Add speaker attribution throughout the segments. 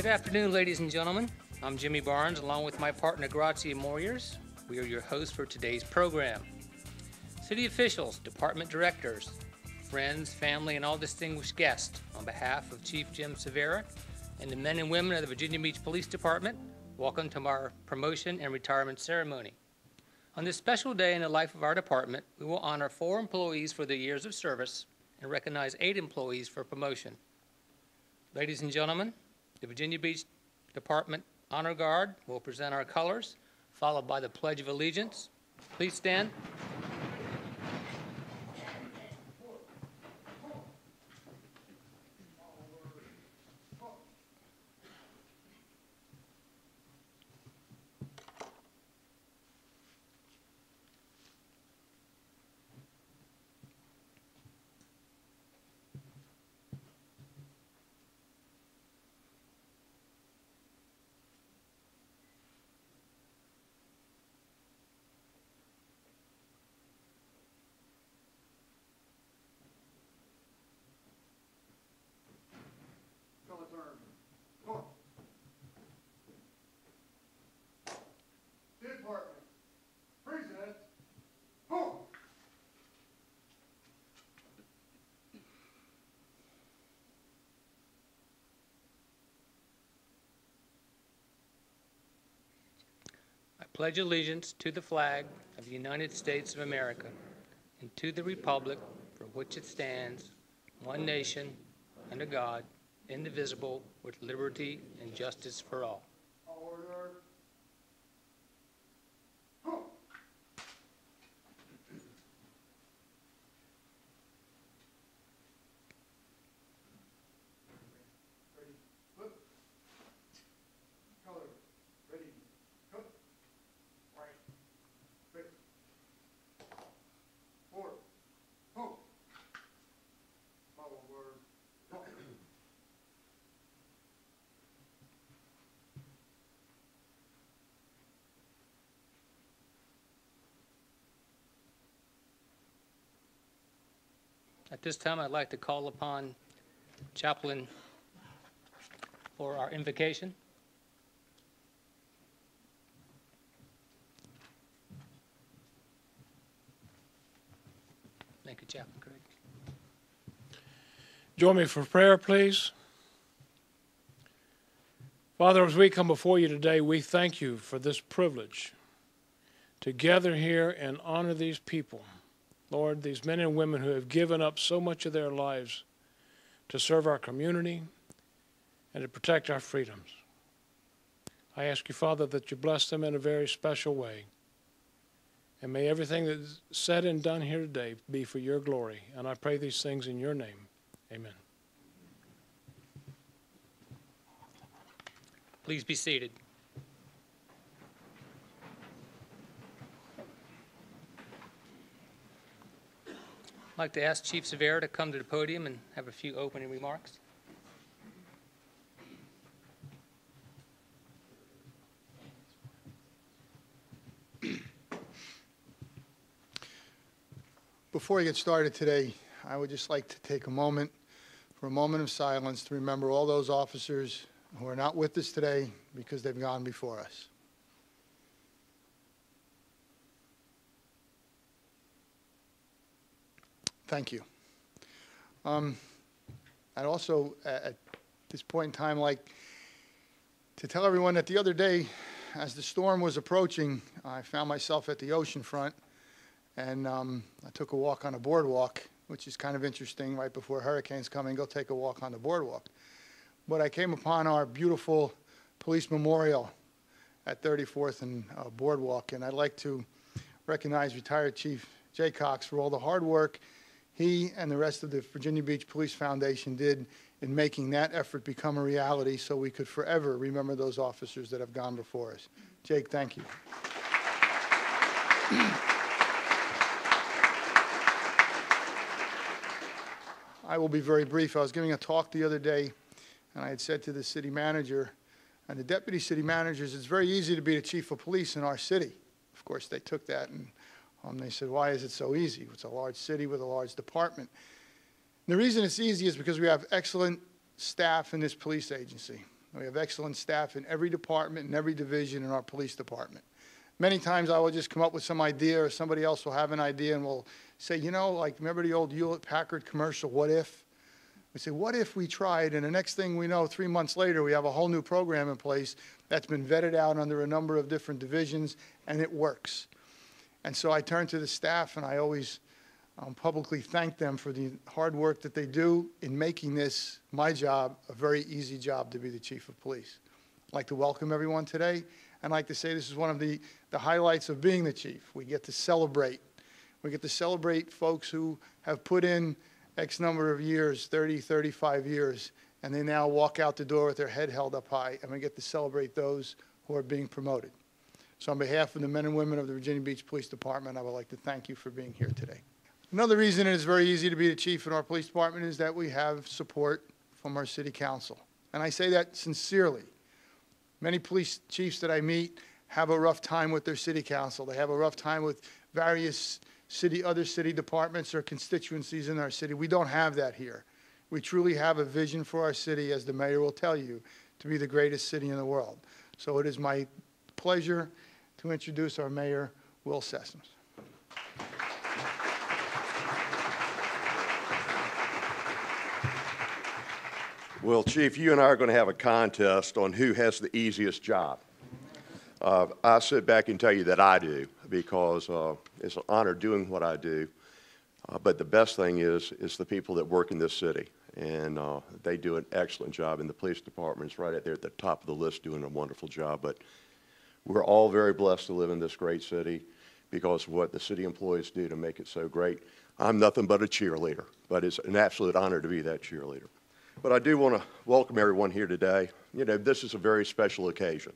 Speaker 1: Good afternoon, ladies and gentlemen. I'm Jimmy Barnes, along with my partner Grazia Moyers. We are your hosts for today's program. City officials, department directors, friends, family, and all distinguished guests, on behalf of Chief Jim Cervera and the men and women of the Virginia Beach Police Department, welcome to our promotion and retirement ceremony. On this special day in the life of our department, we will honor 4 employees for their years of service and recognize 8 employees for promotion. Ladies and gentlemen, the Virginia Beach Department Honor Guard will present our colors, followed by the Pledge of Allegiance. Please stand. I pledge allegiance to the flag of the United States of America and to the republic for which it stands, one nation, under God, indivisible, with liberty and justice for all.
Speaker 2: Order. Ready, flip. Color. Ready, cut. Right. Ready. Forward. Hope. Forward. Rock.
Speaker 1: At this time, I'd like to call upon Chaplain for our invocation. Thank you, Chaplain Craig.
Speaker 3: Join me for prayer, please. Father, as we come before you today, we thank you for this privilege to gather here and honor these people. Lord, these men and women who have given up so much of their lives to serve our community and to protect our freedoms. I ask you, Father, that you bless them in a very special way. And may everything that's said and done here today be for your glory. And I pray these things in your name. Amen.
Speaker 1: Please be seated. I'd like to ask Chief Cervera to come to the podium and have a few opening remarks.
Speaker 2: Before we get started today, I would just like to take a moment for a moment of silence to remember all those officers who are not with us today because they've gone before us. Thank you. I'd also, at this point in time, like to tell everyone that the other day, as the storm was approaching, I found myself at the ocean front, and I took a walk on a boardwalk, which is kind of interesting. Right before hurricanes come in, go take a walk on the boardwalk. But I came upon our beautiful police memorial at 34th and Boardwalk, and I'd like to recognize retired Chief Jay Cox for all the hard work he and the rest of the Virginia Beach Police Foundation did in making that effort become a reality so we could forever remember those officers that have gone before us. Jake, thank you. I will be very brief. I was giving a talk the other day, and I had said to the city manager and the deputy city managers, it's very easy to be the chief of police in our city. Of course, they took that and they said, why is it so easy? It's a large city with a large department. And the reason it's easy is because we have excellent staff in this police agency. We have excellent staff in every department and every division in our police department. Many times I will just come up with some idea, or somebody else will have an idea and will say, you know, like, remember the old Hewlett-Packard commercial, what if? We say, what if we tried? And the next thing we know, 3 months later, we have a whole new program in place that's been vetted out under a number of different divisions, and it works. And so I turn to the staff, and I always publicly thank them for the hard work that they do in making this, my job, a very easy job to be the chief of police. I'd like to welcome everyone today. I'd like to say this is one of the highlights of being the chief. We get to celebrate. We get to celebrate folks who have put in X number of years, 30, 35 years, and they now walk out the door with their head held up high, and we get to celebrate those who are being promoted. So on behalf of the men and women of the Virginia Beach Police Department, I would like to thank you for being here today. Another reason it is very easy to be the chief in our police department is that we have support from our city council. And I say that sincerely. Many police chiefs that I meet have a rough time with their city council. They have a rough time with various other city departments or constituencies in our city. We don't have that here. We truly have a vision for our city, as the mayor will tell you, to be the greatest city in the world. So it is my pleasure to introduce our mayor, Will Sessoms.
Speaker 4: Well, Chief, you and I are going to have a contest on who has the easiest job. I sit back and tell you that I do, because it's an honor doing what I do. But the best thing is the people that work in this city, and they do an excellent job. And the police department is right out there at the top of the list doing a wonderful job. But we're all very blessed to live in this great city because of what the city employees do to make it so great. I'm nothing but a cheerleader, but it's an absolute honor to be that cheerleader. But I do want to welcome everyone here today. You know, this is a very special occasion.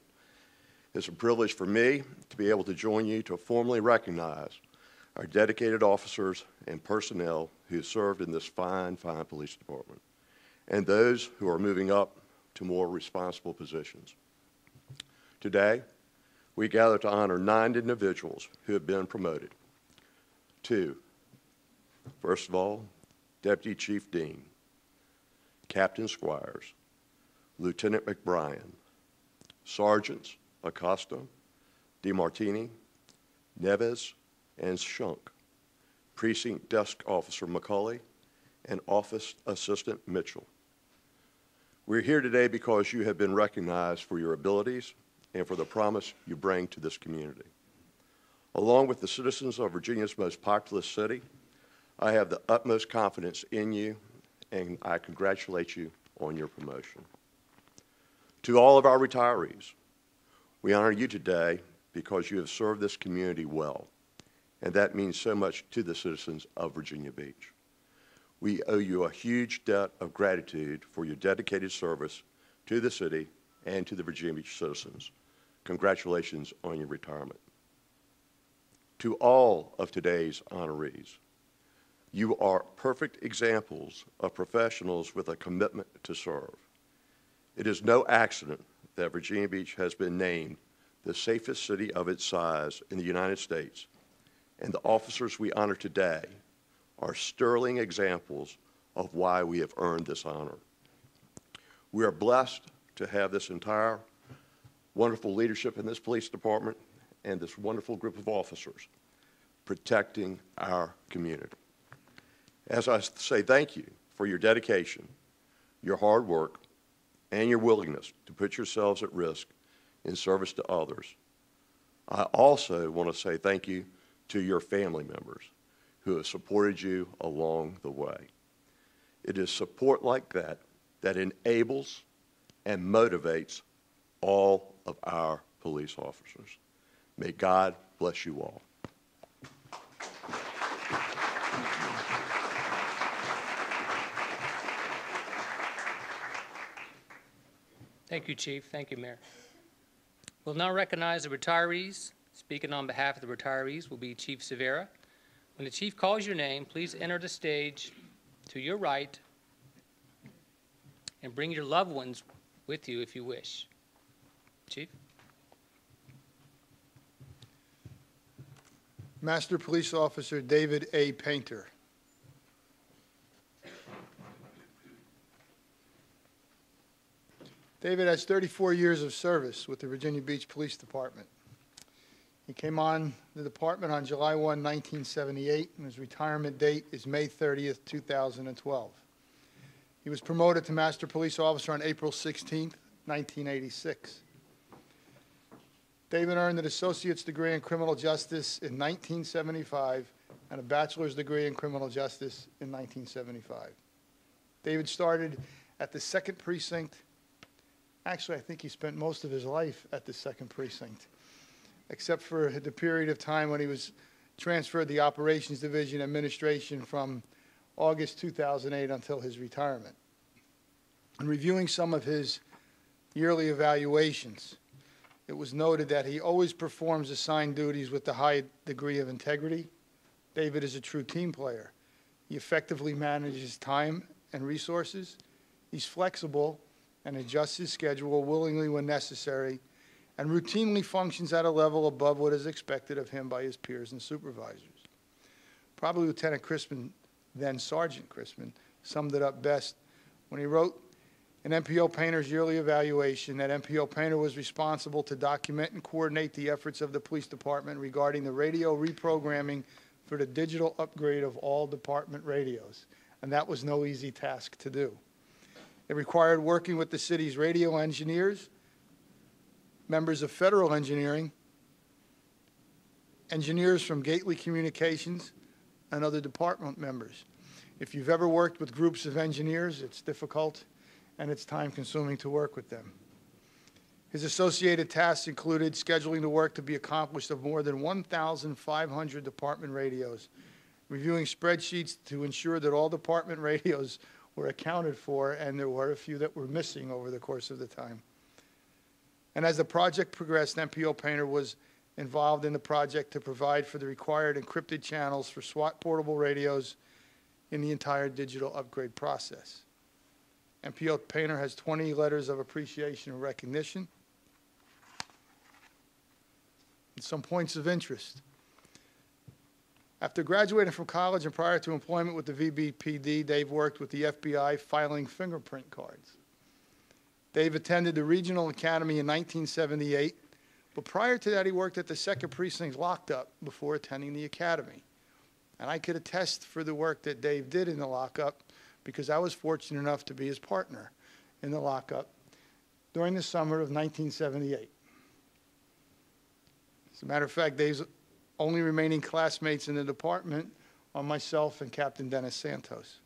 Speaker 4: It's a privilege for me to be able to join you to formally recognize our dedicated officers and personnel who served in this fine, fine police department, and those who are moving up to more responsible positions. Today, we gather to honor 9 individuals who have been promoted. 2, first of all, Deputy Chief Dean, Captain Squires, Lieutenant McBrien, Sergeants Acosta, DeMartini, Neves, and Shunk, Precinct Desk Officer McCauley, and Office Assistant Mitchell. We're here today because you have been recognized for your abilities and for the promise you bring to this community. Along with the citizens of Virginia's most populous city, I have the utmost confidence in you, and I congratulate you on your promotion. To all of our retirees, we honor you today because you have served this community well, and that means so much to the citizens of Virginia Beach. We owe you a huge debt of gratitude for your dedicated service to the city and to the Virginia Beach citizens. Congratulations on your retirement. To all of today's honorees, you are perfect examples of professionals with a commitment to serve. It is no accident that Virginia Beach has been named the safest city of its size in the United States, and the officers we honor today are sterling examples of why we have earned this honor. We are blessed to have this entire wonderful leadership in this police department and this wonderful group of officers protecting our community. As I say thank you for your dedication, your hard work, and your willingness to put yourselves at risk in service to others, I also want to say thank you to your family members who have supported you along the way. It is support like that that enables and motivates all of our police officers. May God bless you all.
Speaker 1: Thank you, Chief. Thank you, Mayor. We'll now recognize the retirees. Speaking on behalf of the retirees will be Chief Cervera. When the Chief calls your name, please enter the stage to your right and bring your loved ones with you if you wish. Chief?
Speaker 2: Master Police Officer David A. Painter. David has 34 years of service with the Virginia Beach Police Department. He came on the department on July 1, 1978, and his retirement date is May 30th, 2012. He was promoted to Master Police Officer on April 16th, 1986. David earned an associate's degree in criminal justice in 1975 and a bachelor's degree in criminal justice in 1975. David started at the 2nd Precinct. Actually, I think he spent most of his life at the 2nd Precinct, except for the period of time when he was transferred to the Operations Division Administration from August 2008 until his retirement. In reviewing some of his yearly evaluations, it was noted that he always performs assigned duties with a high degree of integrity. David is a true team player. He effectively manages time and resources. He's flexible and adjusts his schedule willingly when necessary, and routinely functions at a level above what is expected of him by his peers and supervisors. Probably Lieutenant Crispin, then Sergeant Crispin, summed it up best when he wrote in MPO Painter's yearly evaluation that MPO Painter was responsible to document and coordinate the efforts of the police department regarding the radio reprogramming for the digital upgrade of all department radios, and that was no easy task to do. It required working with the city's radio engineers, members of federal engineering, engineers from Gately Communications, and other department members. If you've ever worked with groups of engineers, it's difficult and it's time-consuming to work with them. His associated tasks included scheduling the work to be accomplished of more than 1,500 department radios, reviewing spreadsheets to ensure that all department radios were accounted for, and there were a few that were missing over the course of the time. And as the project progressed, MPO Painter was involved in the project to provide for the required encrypted channels for SWAT portable radios in the entire digital upgrade process. MPO Painter has 20 letters of appreciation and recognition. And some points of interest. After graduating from college and prior to employment with the VBPD, Dave worked with the FBI filing fingerprint cards. Dave attended the Regional Academy in 1978, but prior to that he worked at the 2nd Precinct lockup before attending the academy. And I could attest for the work that Dave did in the lockup because I was fortunate enough to be his partner in the lockup during the summer of 1978. As a matter of fact, Dave's only remaining classmates in the department are myself and Captain Dennis Santos.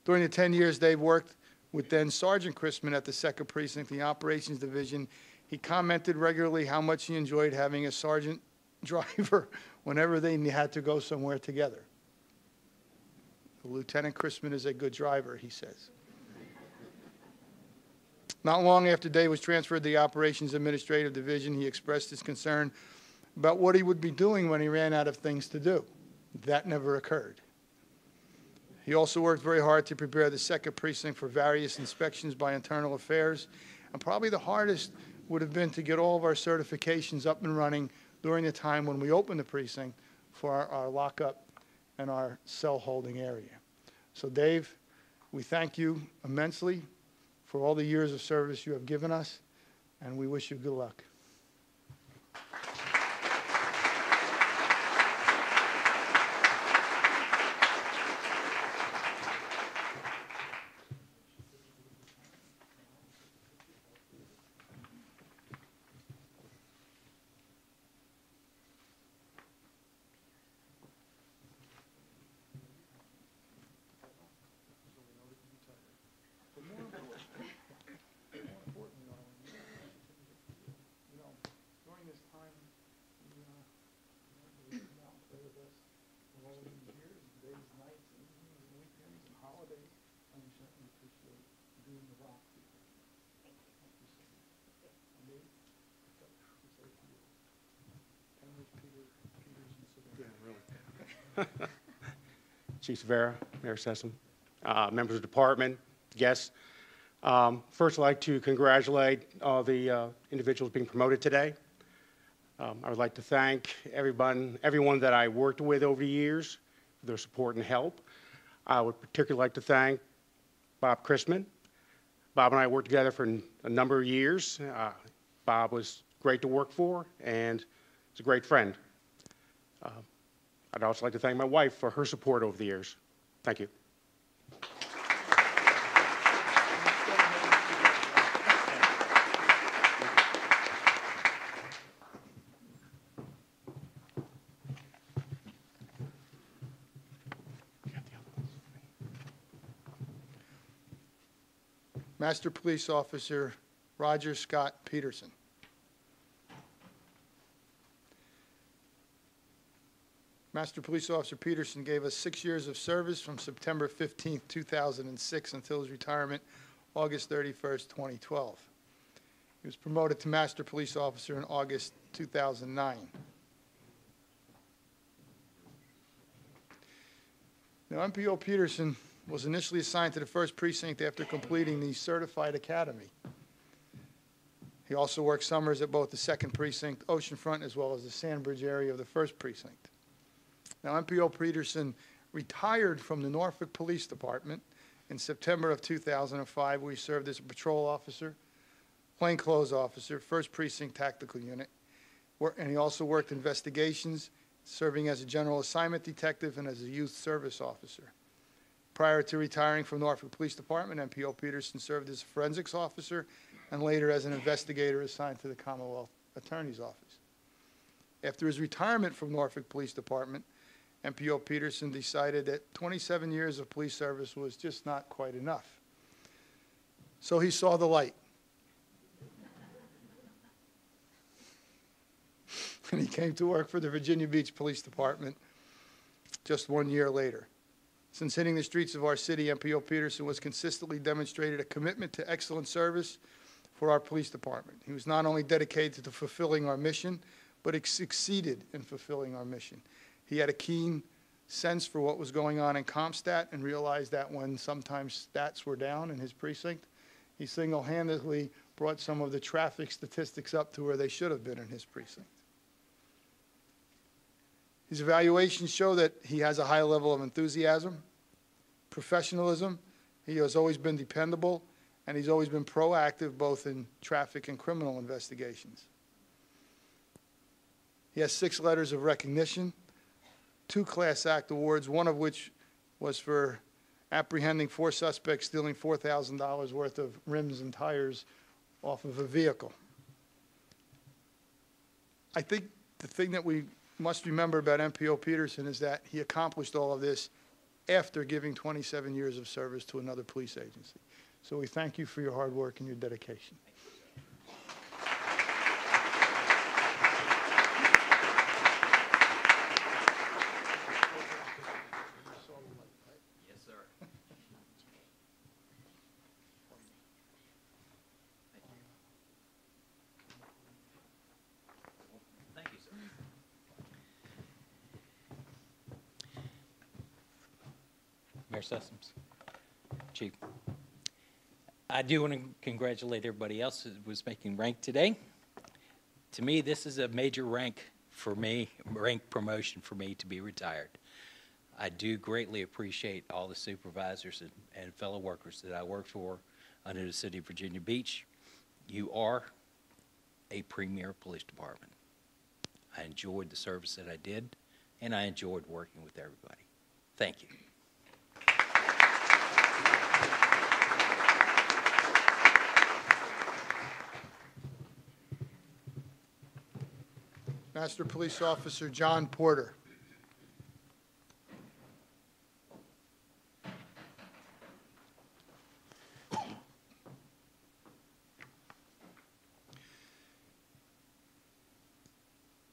Speaker 2: During the 10 years Dave worked with then Sergeant Crispin at the 2nd Precinct, the Operations Division, he commented regularly how much he enjoyed having a sergeant driver whenever they had to go somewhere together. Lieutenant Crispin is a good driver, he says. Not long after Dave was transferred to the Operations Administrative Division, he expressed his concern about what he would be doing when he ran out of things to do. That never occurred. He also worked very hard to prepare the 2nd Precinct for various inspections by Internal Affairs, and probably the hardest would have been to get all of our certifications up and running during the time when we opened the precinct for our lockup and our cell holding area. So Dave, we thank you immensely for all the years of service you have given us, and we wish you good luck.
Speaker 5: Chief Cervera, Mayor Sessom, members of the department, guests. First, I'd like to congratulate all the individuals being promoted today. I would like to thank everyone that I worked with over the years for their support and help. I would particularly like to thank Bob Christman, Bob and I worked together for a number of years. Bob was great to work for, and he's a great friend. I'd also like to thank my wife for her support over the years. Thank you.
Speaker 2: Master Police Officer Roger Scott Peterson. Master Police Officer Peterson gave us 6 years of service from September 15, 2006 until his retirement August 31st, 2012. He was promoted to Master Police Officer in August 2009. Now, MPO Peterson was initially assigned to the 1st Precinct after completing the Certified Academy. He also worked summers at both the 2nd Precinct, Oceanfront, as well as the Sandbridge area of the 1st Precinct. Now, MPO Peterson retired from the Norfolk Police Department in September of 2005, where he served as a patrol officer, plainclothes officer, 1st Precinct Tactical Unit, and he also worked investigations, serving as a general assignment detective and as a youth service officer. Prior to retiring from Norfolk Police Department, MPO Peterson served as a forensics officer and later as an investigator assigned to the Commonwealth Attorney's Office. After his retirement from Norfolk Police Department, MPO Peterson decided that 27 years of police service was just not quite enough. So he saw the light. And he came to work for the Virginia Beach Police Department just 1 year later. Since hitting the streets of our city, MPO Peterson was consistently demonstrated a commitment to excellent service for our police department. He was not only dedicated to fulfilling our mission, but succeeded in fulfilling our mission. He had a keen sense for what was going on in CompStat and realized that when sometimes stats were down in his precinct, he single-handedly brought some of the traffic statistics up to where they should have been in his precinct. His evaluations show that he has a high level of enthusiasm, professionalism. He has always been dependable, and he's always been proactive both in traffic and criminal investigations. He has 6 letters of recognition, 2 Class Act awards, one of which was for apprehending 4 suspects stealing $4,000 worth of rims and tires off of a vehicle. I think the thing that we must remember about MPO Peterson is that he accomplished all of this after giving 27 years of service to another police agency. So we thank you for your hard work and your dedication.
Speaker 1: Yes, sir. Thank you, sir.
Speaker 6: Mayor Sessoms, Chief. I do want to congratulate everybody else that was making rank today. To me, this is a major rank promotion for me to be retired. I do greatly appreciate all the supervisors and fellow workers that I worked for under the City of Virginia Beach. You are a premier police department. I enjoyed the service that I did, and I enjoyed working with everybody. Thank you.
Speaker 2: Master Police Officer John Porter.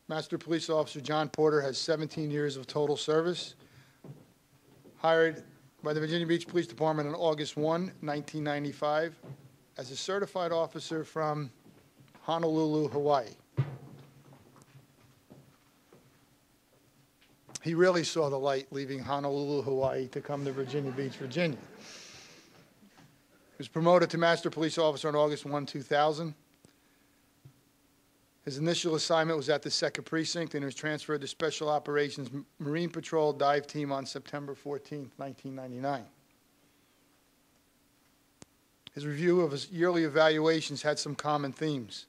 Speaker 2: Master Police Officer John Porter has 17 years of total service. Hired by the Virginia Beach Police Department on August 1, 1995, as a certified officer from Honolulu, Hawaii. He really saw the light leaving Honolulu, Hawaii to come to Virginia Beach, Virginia. He was promoted to Master Police Officer on August 1, 2000. His initial assignment was at the 2nd Precinct, and he was transferred to Special Operations Marine Patrol Dive Team on September 14, 1999. His review of his yearly evaluations had some common themes.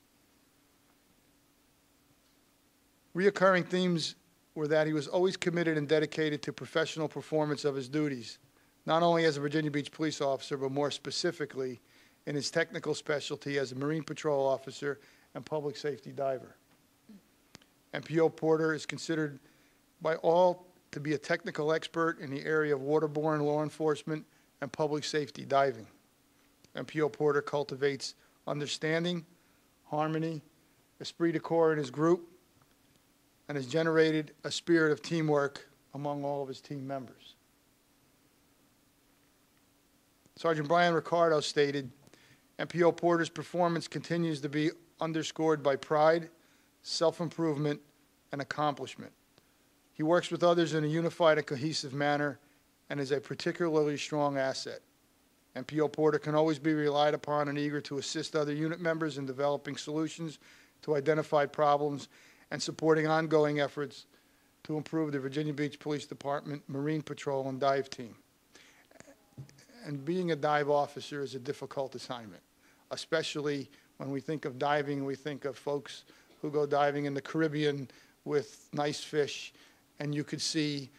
Speaker 2: Reoccurring themes were that he was always committed and dedicated to professional performance of his duties, not only as a Virginia Beach police officer, but more specifically in his technical specialty as a Marine Patrol officer and public safety diver. MPO Porter is considered by all to be a technical expert in the area of waterborne law enforcement and public safety diving. MPO Porter cultivates understanding, harmony, esprit de corps in his group, and has generated a spirit of teamwork among all of his team members. Sergeant Brian Ricardo stated, MPO Porter's performance continues to be underscored by pride, self-improvement, and accomplishment. He works with others in a unified and cohesive manner and is a particularly strong asset. MPO Porter can always be relied upon and eager to assist other unit members in developing solutions to identified problems and supporting ongoing efforts to improve the Virginia Beach Police Department Marine Patrol and Dive Team. And being a dive officer is a difficult assignment, especially when we think of diving, we think of folks who go diving in the Caribbean with nice fish, and you could see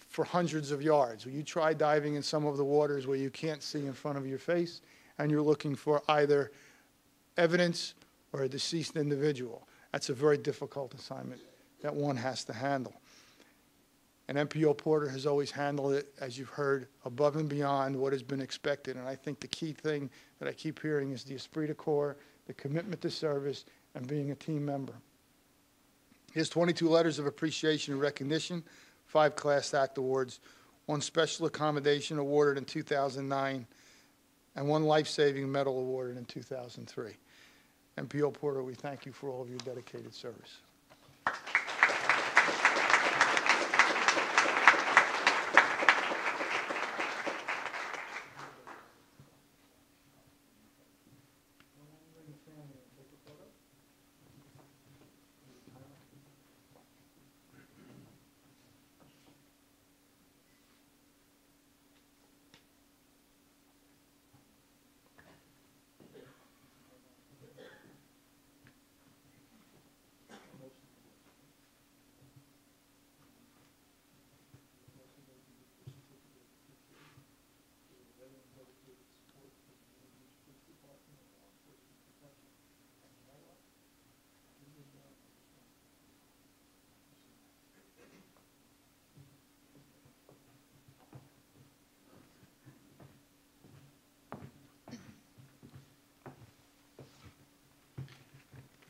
Speaker 2: for hundreds of yards. You try diving in some of the waters where you can't see in front of your face, and you're looking for either evidence or a deceased individual. That's a very difficult assignment that one has to handle. And MPO Porter has always handled it, as you've heard, above and beyond what has been expected. And I think the key thing that I keep hearing is the esprit de corps, the commitment to service, and being a team member. He has 22 letters of appreciation and recognition, 5 Class Act awards, 1 Special Accommodation awarded in 2009, and 1 Life-Saving Medal awarded in 2003. MPO Porter, we thank you for all of your dedicated service.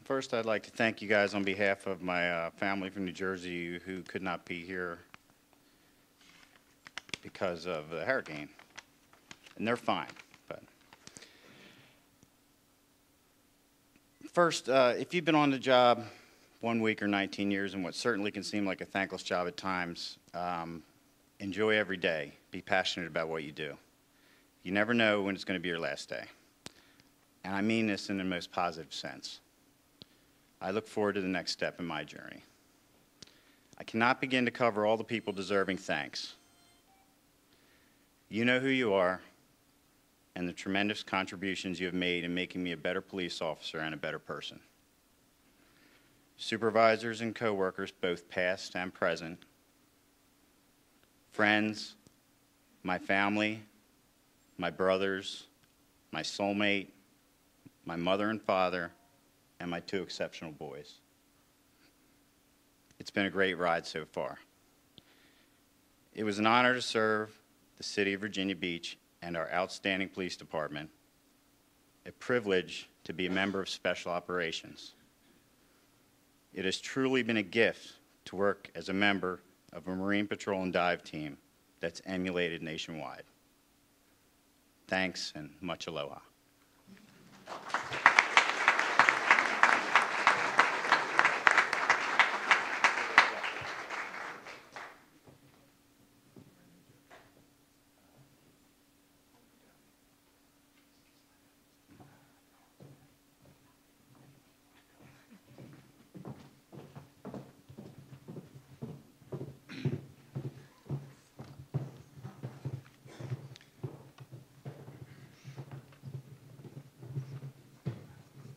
Speaker 7: First, I'd like to thank you guys on behalf of my family from New Jersey who could not be here because of the hurricane. And they're fine. But first, if you've been on the job 1 week or 19 years in what certainly can seem like a thankless job at times, enjoy every day. Be passionate about what you do. You never know when it's going to be your last day. And I mean this in the most positive sense. I look forward to the next step in my journey. I cannot begin to cover all the people deserving thanks. You know who you are and the tremendous contributions you have made in making me a better police officer and a better person. Supervisors and coworkers, both past and present, friends, my family, my brothers, my soulmate, my mother and father, and my 2 exceptional boys. It's been a great ride so far. It was an honor to serve the city of Virginia Beach and our outstanding police department, a privilege to be a member of Special Operations. It has truly been a gift to work as a member of a Marine Patrol and Dive team that's emulated nationwide. Thanks and much aloha.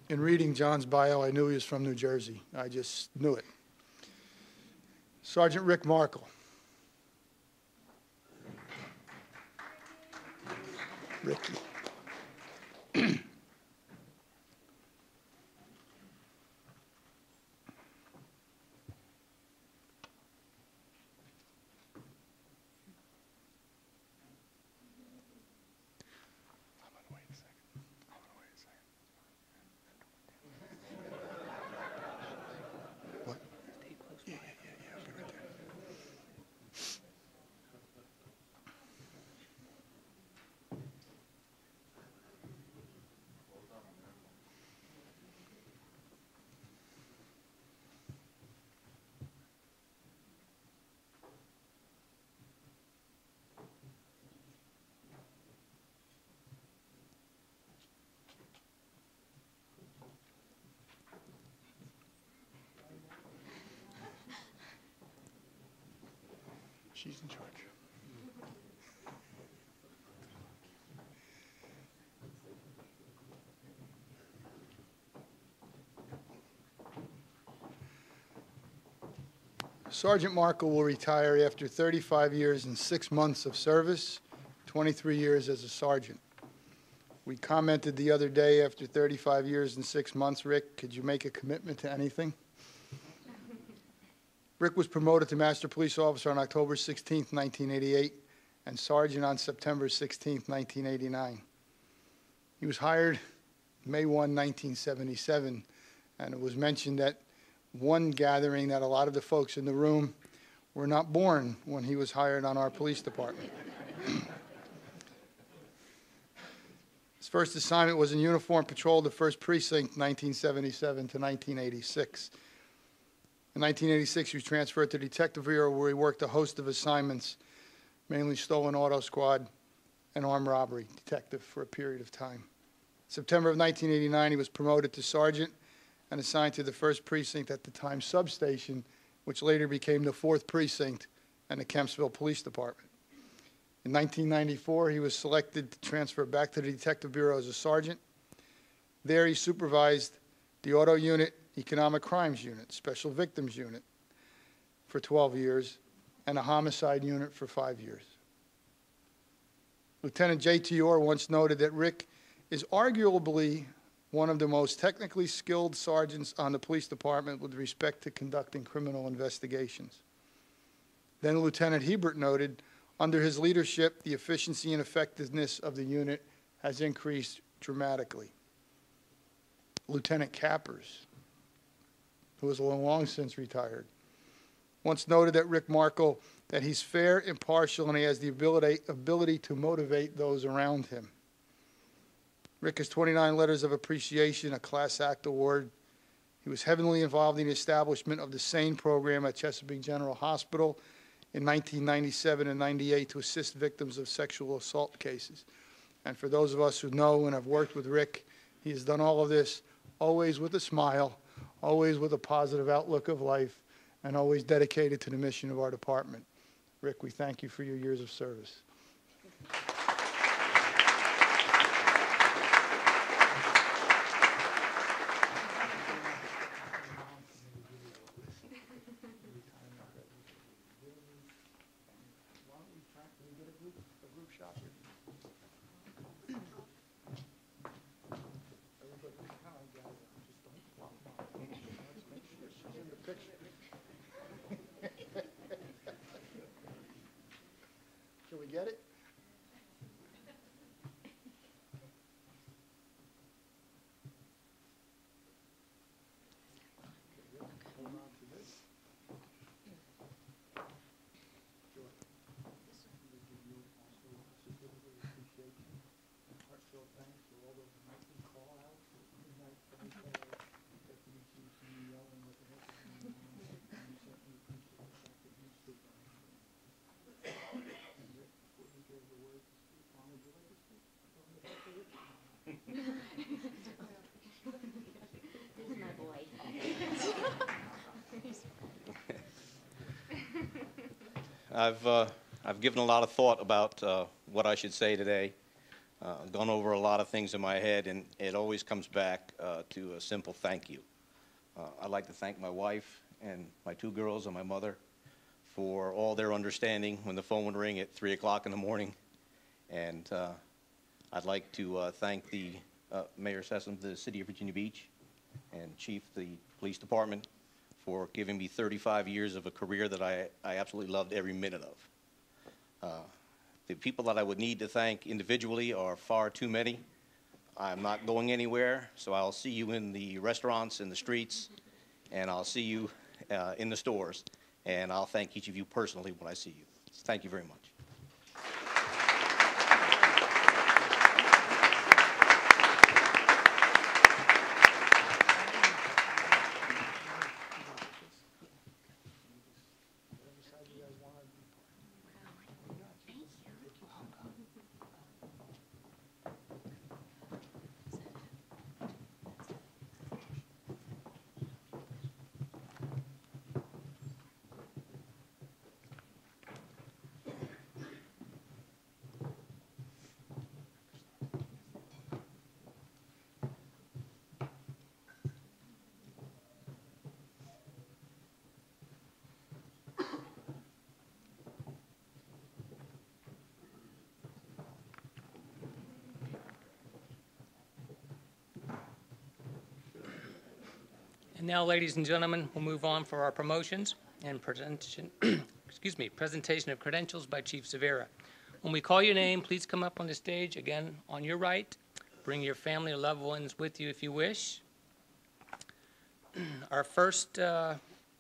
Speaker 2: In reading John's bio, I knew he was from New Jersey. I just knew it. Sergeant Rick Markle. Ricky. She's in charge. Sergeant Markle will retire after 35 years and 6 months of service, 23 years as a sergeant. We commented the other day, after 35 years and 6 months, Rick, could you make a commitment to anything? Rick was promoted to Master Police Officer on October 16, 1988, and Sergeant on September 16, 1989. He was hired May 1, 1977, and it was mentioned at one gathering that a lot of the folks in the room were not born when he was hired on our police department. His first assignment was in uniform patrol of the 1st Precinct, 1977 to 1986. In 1986, he was transferred to Detective Bureau, where he worked a host of assignments, mainly stolen auto squad and armed robbery detective for a period of time. September of 1989, he was promoted to sergeant and assigned to the 1st Precinct, at the time substation, which later became the 4th Precinct and the Kempsville Police Department. In 1994, he was selected to transfer back to the Detective Bureau as a sergeant. There he supervised the Auto Unit, Economic Crimes Unit, Special Victims Unit for 12 years, and a Homicide Unit for 5 years. Lieutenant J.T. Orr once noted that Rick is arguably one of the most technically skilled sergeants on the police department with respect to conducting criminal investigations. Then Lieutenant Hebert noted, under his leadership, the efficiency and effectiveness of the unit has increased dramatically. Lieutenant Cappers, who is long since retired, once noted that Rick Markle, that he's fair, impartial, and he has the ability to motivate those around him. Rick has 29 letters of appreciation, a Class Act award. He was heavily involved in the establishment of the SANE program at Chesapeake General Hospital in 1997 and 98 to assist victims of sexual assault cases. And for those of us who know and have worked with Rick, he has done all of this always with a smile, always with a positive outlook of life, and always dedicated to the mission of our department. Rick, we thank you for your years of service. Can we get it? Hold on to this. George, we give you also a certificate of appreciation and heartfelt thanks for all those nightly call-outs, midnight phone calls, Deputy Chief yelling what the heck is going on, and we certainly appreciate the fact that you stood by us. And Rick, before you gave the word to speak, Mom, would you like to speak?
Speaker 8: This is my boy.
Speaker 9: I've given a lot of thought about what I should say today.
Speaker 8: gone over a lot of things in my head, and it always comes back to a simple thank you. I'd like to thank my wife and my 2 girls and my mother for all their understanding when the phone would ring at 3 o'clock in the morning. And I'd like to thank the Mayor Sessom, the City of Virginia Beach, and Chief, the Police Department, for giving me 35 years of a career that I absolutely loved every minute of. The people that I would need to thank individually are far too many. I'm not going anywhere, so I'll see you in the restaurants, in the streets, and I'll see you in the stores, and I'll thank each of you personally when I see you. Thank you very much.
Speaker 1: And now, ladies and gentlemen, we'll move on for our promotions and presentation, presentation of credentials by Chief Cervera. When we call your name, please come up on the stage, again, on your right. Bring your family or loved ones with you if you wish. Our first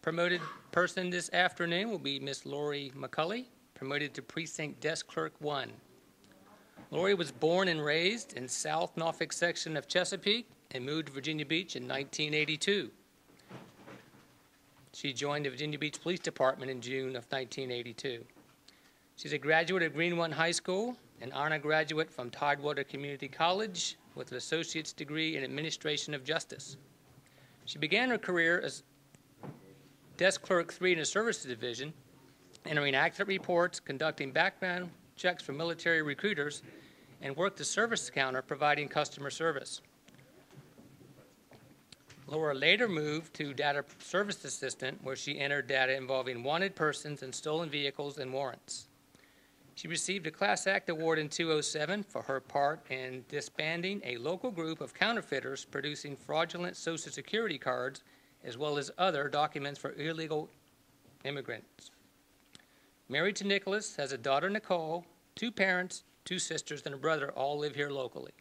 Speaker 1: promoted person this afternoon will be Miss Lori McCulley, promoted to Precinct Desk Clerk 1. Lori was born and raised in South Norfolk section of Chesapeake and moved to Virginia Beach in 1982. She joined the Virginia Beach Police Department in June of 1982. She's a graduate of Green One High School, an honor graduate from Tidewater Community College with an associate's degree in Administration of Justice. She began her career as Desk Clerk 3 in the Services Division, entering accident reports, conducting background checks for military recruiters, and worked the service counter providing customer service. Laura later moved to Data Service Assistant, where she entered data involving wanted persons and stolen vehicles and warrants. She received a Class Act award in 2007 for her part in disbanding a local group of counterfeiters producing fraudulent Social Security cards as well as other documents for illegal immigrants. Married to Nicholas, has a daughter, Nicole, 2 parents, 2 sisters, and a brother, all live here locally.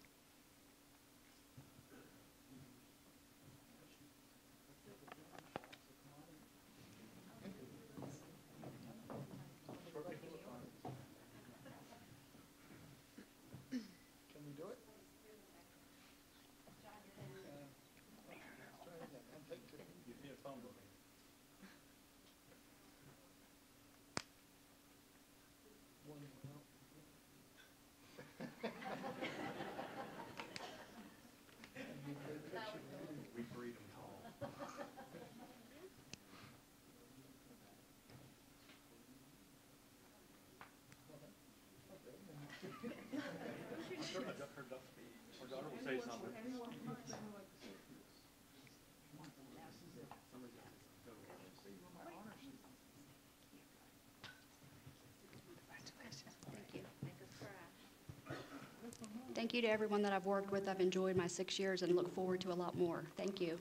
Speaker 9: Thank you to everyone that I've worked with. I've enjoyed my 6 years and look forward to a lot more. Thank you.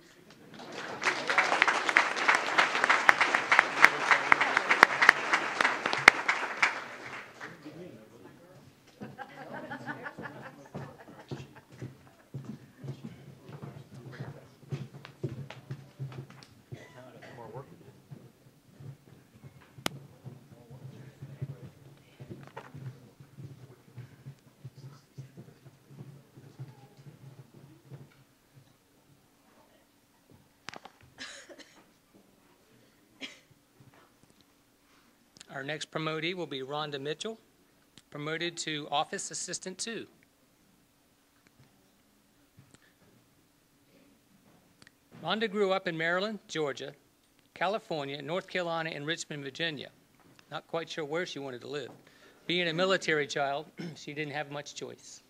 Speaker 1: Our next promotee will be Rhonda Mitchell, promoted to Office Assistant 2. Rhonda grew up in Maryland, Georgia, California, North Carolina, and Richmond, Virginia. Not quite sure where she wanted to live. Being a military child, she didn't have much choice.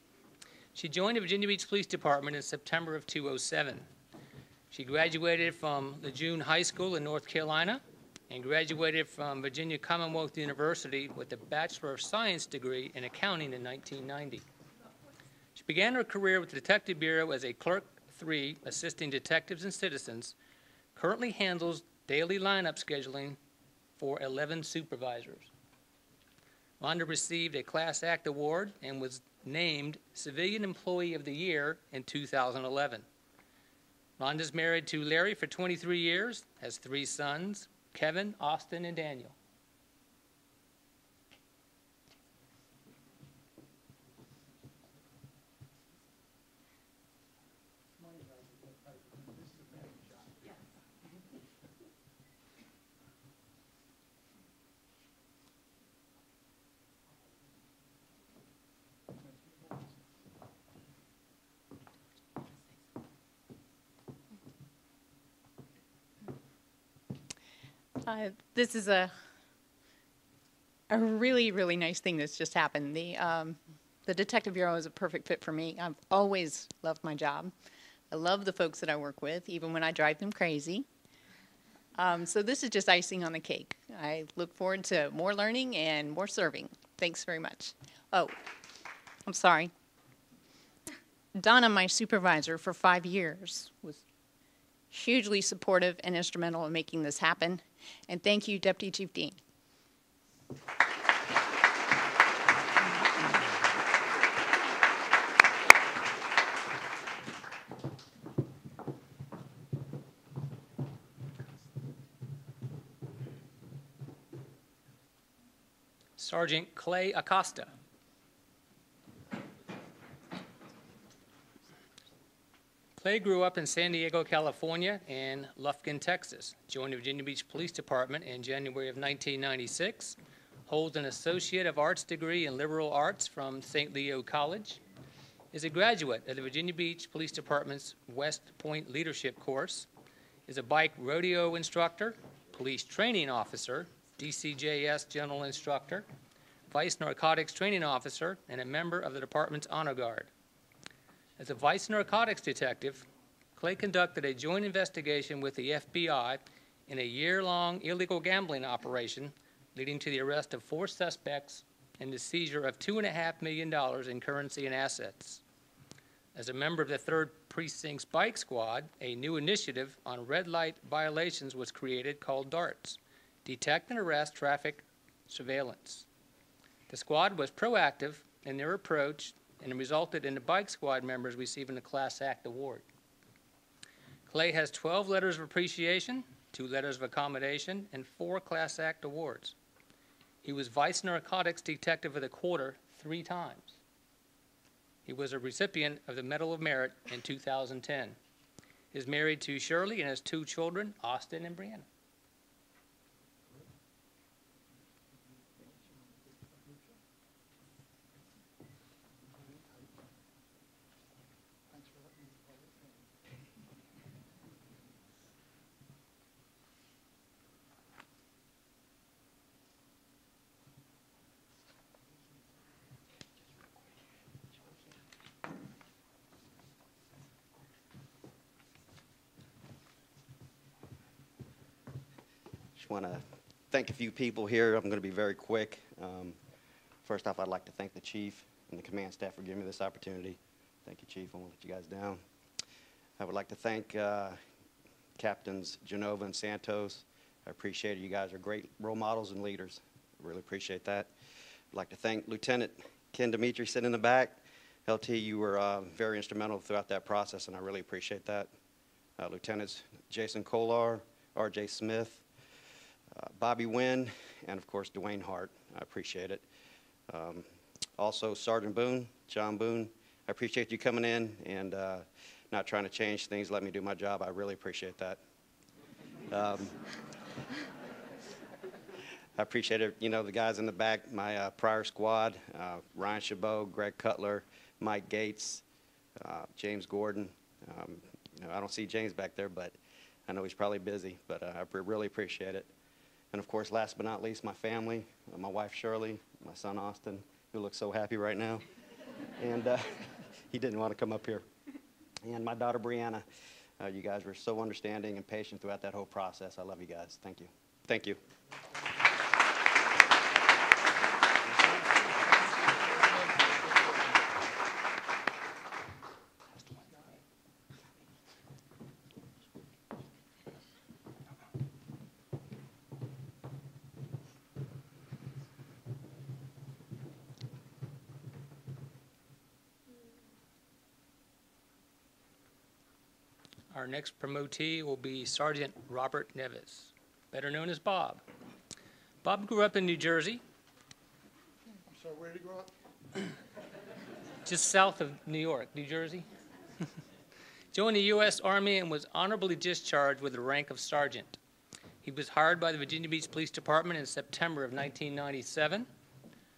Speaker 1: She joined the Virginia Beach Police Department in September of 2007. She graduated from Lejeune High School in North Carolina and graduated from Virginia Commonwealth University with a Bachelor of Science degree in accounting in 1990. She began her career with the Detective Bureau as a Clerk 3, assisting detectives and citizens, currently handles daily lineup scheduling for 11 supervisors. Rhonda received a Class Act award and was named Civilian Employee of the Year in 2011. Rhonda's married to Larry for 23 years, has 3 sons, Kevin, Austin, and Daniel.
Speaker 10: This is a really, really nice thing that's just happened. The Detective Bureau is a perfect fit for me. I've always loved my job. I love the folks that I work with, even when I drive them crazy. So this is just icing on the cake. I look forward to more learning and more serving. Thanks very much. Oh, I'm sorry. Donna, my supervisor for 5 years, was hugely supportive and instrumental in making this happen. And thank you, Deputy Chief Dean.
Speaker 1: Sergeant Clay Acosta. Clay grew up in San Diego, California, and Lufkin, Texas. Joined the Virginia Beach Police Department in January of 1996. Holds an Associate of Arts degree in Liberal Arts from St. Leo College. Is a graduate of the Virginia Beach Police Department's West Point Leadership Course. Is a bike rodeo instructor, police training officer, DCJS General Instructor, Vice Narcotics Training Officer, and a member of the department's Honor Guard. As a Vice Narcotics Detective, Clay conducted a joint investigation with the FBI in a year-long illegal gambling operation, leading to the arrest of 4 suspects and the seizure of $2.5 million in currency and assets. As a member of the 3rd Precinct's Bike Squad, a new initiative on red light violations was created called DARTS, Detect and Arrest Traffic Surveillance. The squad was proactive in their approach and resulted in the Bike Squad members receiving the Class Act award. Clay has 12 letters of appreciation, 2 letters of accommodation, and 4 Class Act awards. He was Vice Narcotics Detective of the Quarter 3 times. He was a recipient of the Medal of Merit in 2010. He is married to Shirley and has 2 children, Austin and Brianna.
Speaker 11: Just want to thank a few people here. I'm going to be very quick. First off, I'd like to thank the chief and the command staff for giving me this opportunity. Thank you, Chief. I won't let you guys down. I would like to thank Captains Genova and Santos. I appreciate it. You guys are great role models and leaders. I really appreciate that. I'd like to thank Lieutenant Ken Dimitri sitting in the back. LT, you were very instrumental throughout that process, and I really appreciate that. Lieutenants Jason Kolar, R.J. Smith, Bobby Wynn, and of course Dwayne Hart. I appreciate it. Also Sergeant Boone, John Boone, I appreciate you coming in and not trying to change things, let me do my job. I really appreciate that. I appreciate it, you know, the guys in the back, my prior squad, Ryan Chabot, Greg Cutler, Mike Gates, James Gordon. You know, I don't see James back there, but I know he's probably busy, but I really appreciate it. And of course, last but not least, my family, my wife Shirley, my son Austin, who looks so happy right now, and he didn't want to come up here. And my daughter, Brianna, you guys were so understanding and patient throughout that whole process. I love you guys. Thank you. Thank you.
Speaker 1: Our next promotee will be Sergeant Robert Nevis, better known as Bob. Bob grew up in New Jersey,
Speaker 2: I'm sorry, where did he grow up?
Speaker 1: just south of New York, New Jersey. Joined the U.S. Army and was honorably discharged with the rank of sergeant. He was hired by the Virginia Beach Police Department in September of 1997.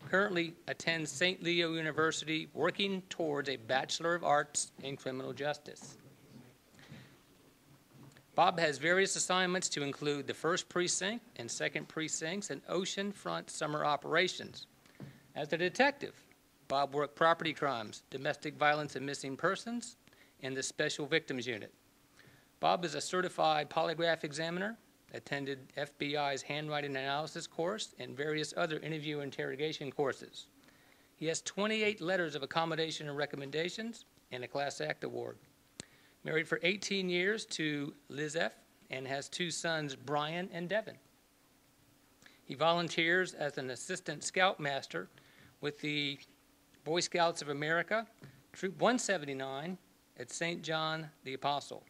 Speaker 1: Currently attends St. Leo University, working towards a Bachelor of Arts in Criminal Justice. Bob has various assignments to include the 1st Precinct and 2nd Precincts and oceanfront summer operations. As a detective, Bob worked property crimes, domestic violence and missing persons, and the Special Victims Unit. Bob is a certified polygraph examiner, attended FBI's handwriting analysis course and various other interview interrogation courses. He has 28 letters of accommodation and recommendations and a Class Act award. Married for 18 years to Liz F. and has 2 sons, Brian and Devin. He volunteers as an assistant scoutmaster with the Boy Scouts of America, Troop 179 at St. John the Apostle.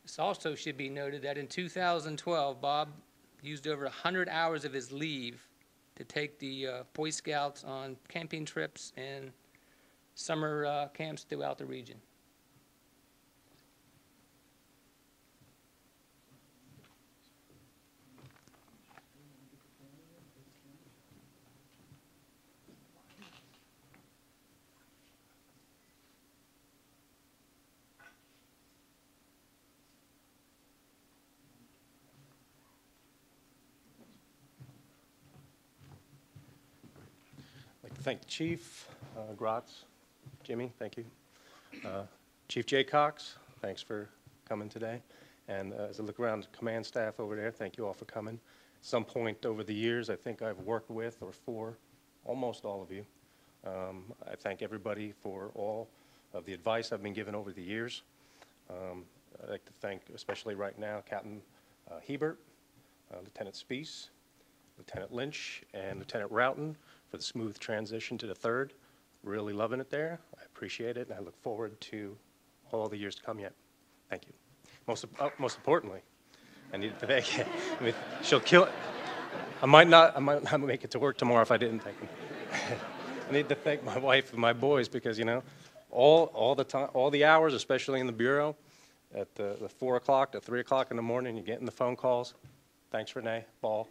Speaker 1: This also should be noted that in 2012, Bob used over 100 hours of his leave to take the Boy Scouts on camping trips and summer camps throughout the region.
Speaker 12: I'd like to thank the Chief, Gratz, Jimmy, thank you. Chief Jay Cox, thanks for coming today. And as I look around the command staff over there, thank you all for coming. At some point over the years, I think I've worked with or for almost all of you. I thank everybody for all of the advice I've been given over the years. I'd like to thank, especially right now, Captain Hebert, Lieutenant Speece, Lieutenant Lynch, and Lieutenant Roughton for the smooth transition to the 3rd. Really loving it there. I appreciate it, and I look forward to all the years to come yet. Thank you. Most importantly, I need to thank you. I mean, she'll kill it. I might not make it to work tomorrow if I didn't thank them. I need to thank my wife and my boys because, you know, all the time, all the hours, especially in the bureau, at the 4 o'clock to 3 o'clock in the morning, you're getting the phone calls. Thanks, Renee, Ball.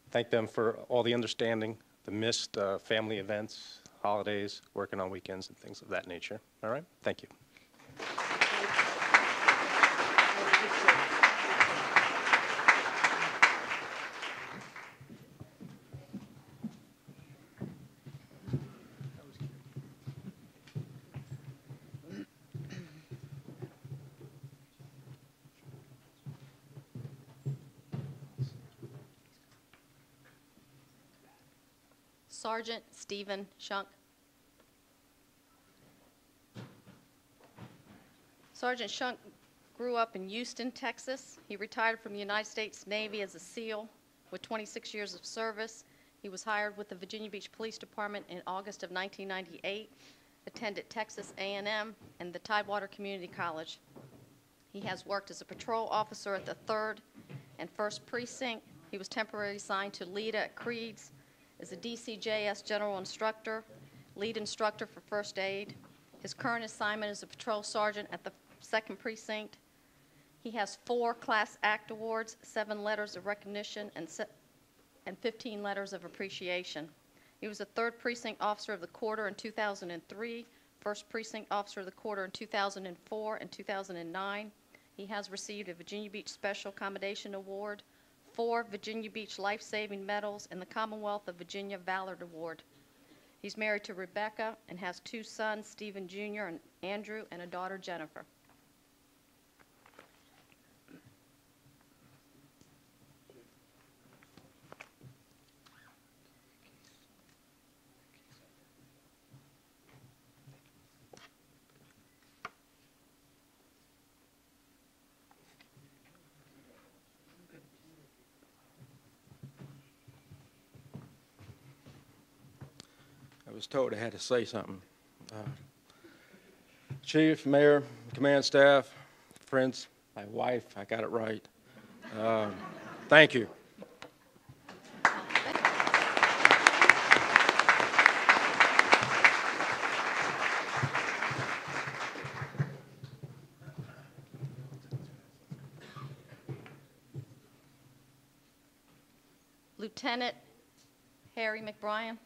Speaker 12: Thank them for all the understanding, the missed family events, holidays, working on weekends, and things of that nature. All right? Thank you.
Speaker 13: Sergeant Stephen Shunk. Sergeant Shunk grew up in Houston, Texas. He retired from the United States Navy as a SEAL with 26 years of service. He was hired with the Virginia Beach Police Department in August of 1998, attended Texas A&M and the Tidewater Community College. He has worked as a patrol officer at the 3rd and 1st Precinct. He was temporarily assigned to Leda at Creeds as a DCJS General Instructor, lead instructor for first aid. His current assignment is a patrol sergeant at the 2nd Precinct. He has 4 Class Act awards, 7 letters of recognition, and 15 letters of appreciation. He was a 3rd Precinct Officer of the Quarter in 2003, 1st Precinct Officer of the Quarter in 2004 and 2009. He has received a Virginia Beach Special Accommodation Award, 4 Virginia Beach Life-Saving Medals, and the Commonwealth of Virginia Valor Award. He's married to Rebecca and has 2 sons, Stephen Jr. and Andrew, and a daughter, Jennifer.
Speaker 12: I was told I had to say something. Chief, Mayor, command staff, friends, my wife, I got it right. Thank you.
Speaker 13: Lieutenant Harry McBrien.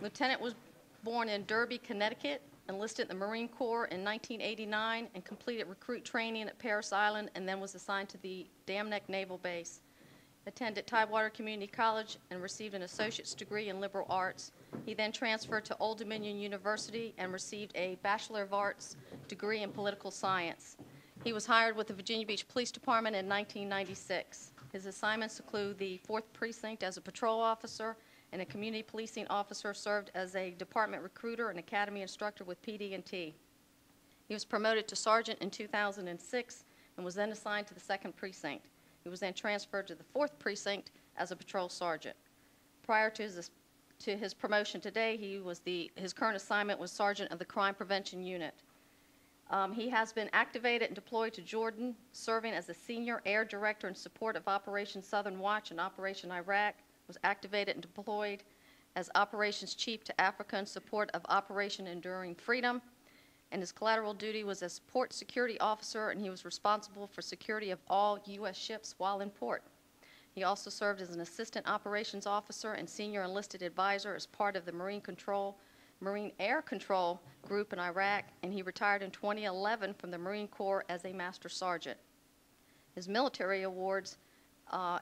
Speaker 13: Lieutenant was born in Derby, Connecticut, enlisted in the Marine Corps in 1989, and completed recruit training at Parris Island, and then was assigned to the Dam Neck Naval Base. Attended Tidewater Community College and received an associate's degree in liberal arts. He then transferred to Old Dominion University and received a Bachelor of Arts degree in political science. He was hired with the Virginia Beach Police Department in 1996. His assignments include the 4th Precinct as a patrol officer and a community policing officer, served as a department recruiter and academy instructor with PD&T. He was promoted to sergeant in 2006 and was then assigned to the 2nd Precinct. He was then transferred to the 4th Precinct as a patrol sergeant. Prior to his promotion today, his current assignment was sergeant of the Crime Prevention Unit. He has been activated and deployed to Jordan, serving as a senior air director in support of Operation Southern Watch and Operation Iraq, was activated and deployed as operations chief to Africa in support of Operation Enduring Freedom, and his collateral duty was as port security officer, and he was responsible for security of all U.S. ships while in port. He also served as an assistant operations officer and senior enlisted advisor as part of the Marine Air Control Group in Iraq, and he retired in 2011 from the Marine Corps as a master sergeant. His military awards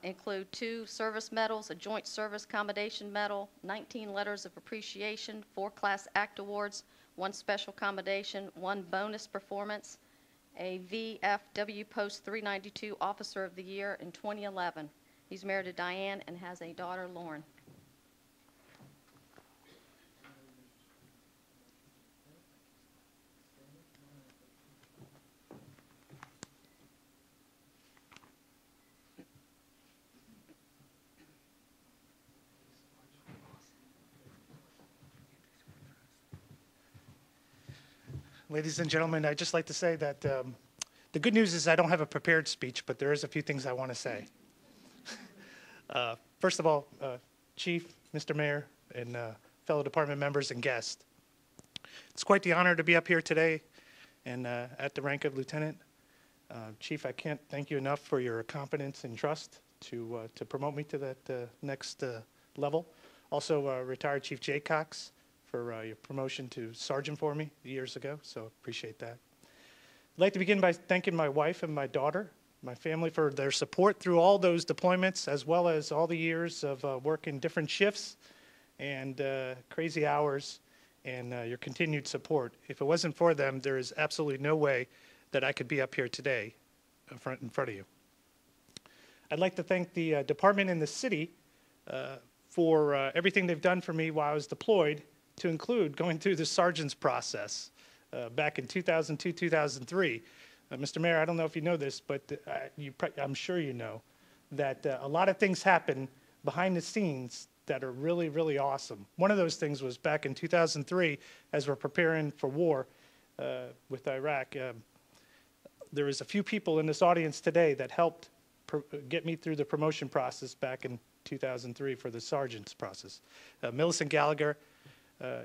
Speaker 13: include 2 service medals, a Joint Service Commendation Medal, 19 letters of appreciation, 4 Class Act Awards, 1 Special Commendation, 1 Bonus Performance, a VFW Post 392 Officer of the Year in 2011. He's married to Diane and has a daughter, Lauren.
Speaker 14: Ladies and gentlemen, I'd just like to say that the good news is I don't have a prepared speech, but there is a few things I want to say. First of all, Chief, Mr. Mayor, and fellow department members and guests, it's quite the honor to be up here today and at the rank of lieutenant. Chief, I can't thank you enough for your confidence and trust to promote me to that next level. Also, retired Chief Jay Cox, for your promotion to sergeant for me years ago, so appreciate that. I'd like to begin by thanking my wife and my daughter, my family, for their support through all those deployments, as well as all the years of working different shifts and crazy hours, and your continued support. If it wasn't for them, there is absolutely no way that I could be up here today in front of you. I'd like to thank the department and the city for everything they've done for me while I was deployed, to include going through the sergeant's process back in 2002, 2003. Mr. Mayor, I don't know if you know this, but I'm sure you know that a lot of things happen behind the scenes that are really, really awesome. One of those things was back in 2003, as we're preparing for war with Iraq. There was a few people in this audience today that helped get me through the promotion process back in 2003 for the sergeant's process. Millicent Gallagher,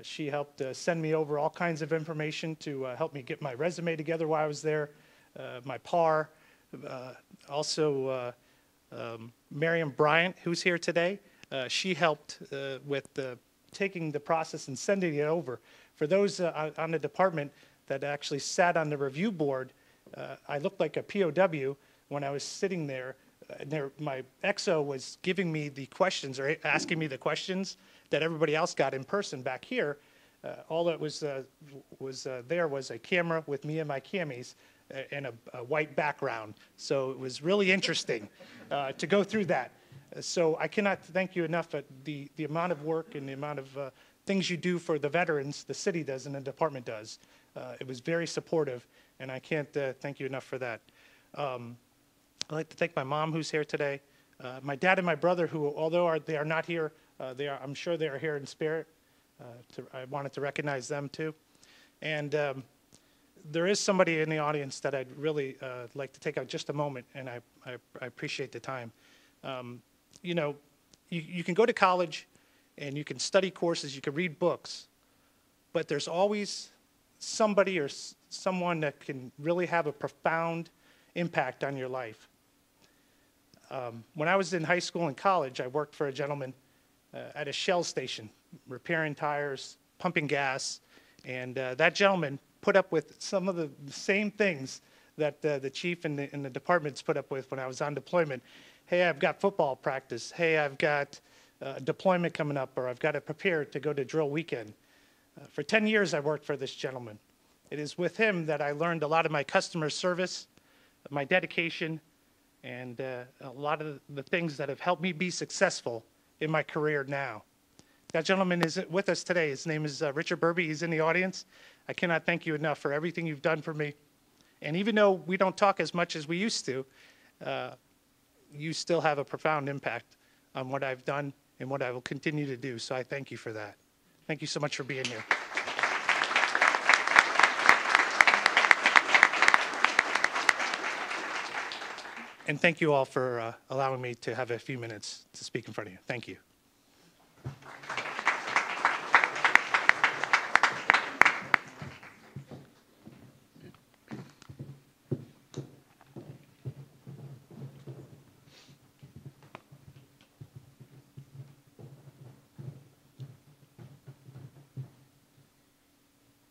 Speaker 14: she helped send me over all kinds of information to help me get my resume together while I was there. My PAR, also Miriam Bryant, who's here today, she helped with taking the process and sending it over. For those on the department that actually sat on the review board, I looked like a POW when I was sitting there. My XO was giving me the questions or asking me the questions, that everybody else got in person back here. All that was there was a camera with me and my camis and a white background. So it was really interesting to go through that. So I cannot thank you enough for the amount of work and the amount of things you do for the veterans, the city does and the department does. It was very supportive, and I can't thank you enough for that. I'd like to thank my mom, who's here today, my dad and my brother, who, although they are not here, I'm sure they are here in spirit. I wanted to recognize them too. And there is somebody in the audience that I'd really like to take out just a moment, and I appreciate the time. You know, you can go to college and you can study courses, you can read books, but there's always somebody or someone that can really have a profound impact on your life. When I was in high school and college, I worked for a gentleman at a Shell station, repairing tires, pumping gas, and that gentleman put up with some of the same things that the chief and the departments put up with when I was on deployment. Hey, I've got football practice. Hey, I've got deployment coming up, or I've got to prepare to go to drill weekend. For 10 years, I worked for this gentleman. It is with him that I learned a lot of my customer service, my dedication, and a lot of the things that have helped me be successful in my career now. That gentleman is with us today. His name is Richard Burby. He's in the audience. I cannot thank you enough for everything you've done for me. And even though we don't talk as much as we used to, you still have a profound impact on what I've done and what I will continue to do. So I thank you for that. Thank you so much for being here. And thank you all for allowing me to have a few minutes to speak in front of you. Thank you.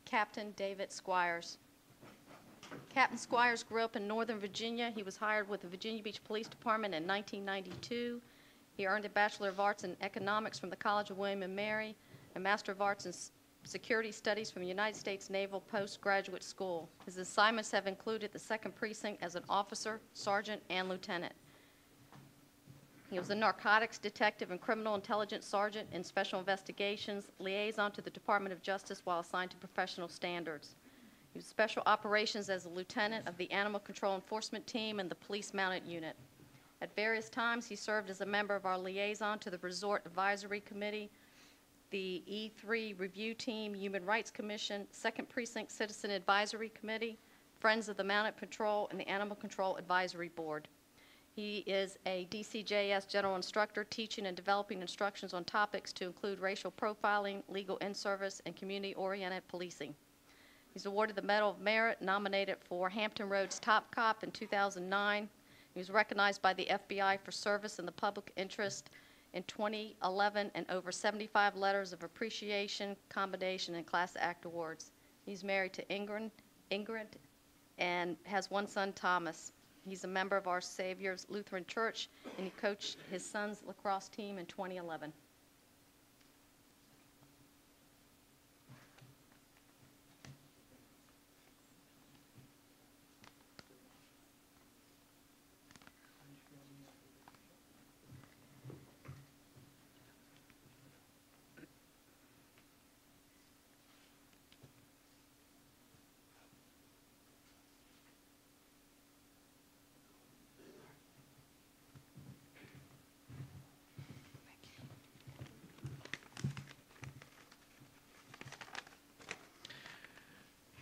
Speaker 13: Captain David Squires. Captain Squires grew up in Northern Virginia. He was hired with the Virginia Beach Police Department in 1992. He earned a Bachelor of Arts in Economics from the College of William and Mary, a Master of Arts in Security Studies from the United States Naval Postgraduate School. His assignments have included the 2nd Precinct as an officer, sergeant, and lieutenant. He was a narcotics detective and criminal intelligence sergeant in special investigations, liaison to the Department of Justice while assigned to professional standards. He was special operations as a lieutenant of the Animal Control Enforcement Team and the Police Mounted Unit. At various times, he served as a member of our liaison to the Resort Advisory Committee, the E3 Review Team, Human Rights Commission, 2nd Precinct Citizen Advisory Committee, Friends of the Mounted Patrol, and the Animal Control Advisory Board. He is a DCJS General Instructor, teaching and developing instructions on topics to include racial profiling, legal in-service, and community-oriented policing. He's awarded the Medal of Merit, nominated for Hampton Roads Top Cop in 2009. He was recognized by the FBI for service in the public interest in 2011 and over 75 letters of appreciation, commendation, and Class Act awards. He's married to Ingrid and has one son, Thomas. He's a member of Our Savior's Lutheran Church, and he coached his son's lacrosse team in 2011.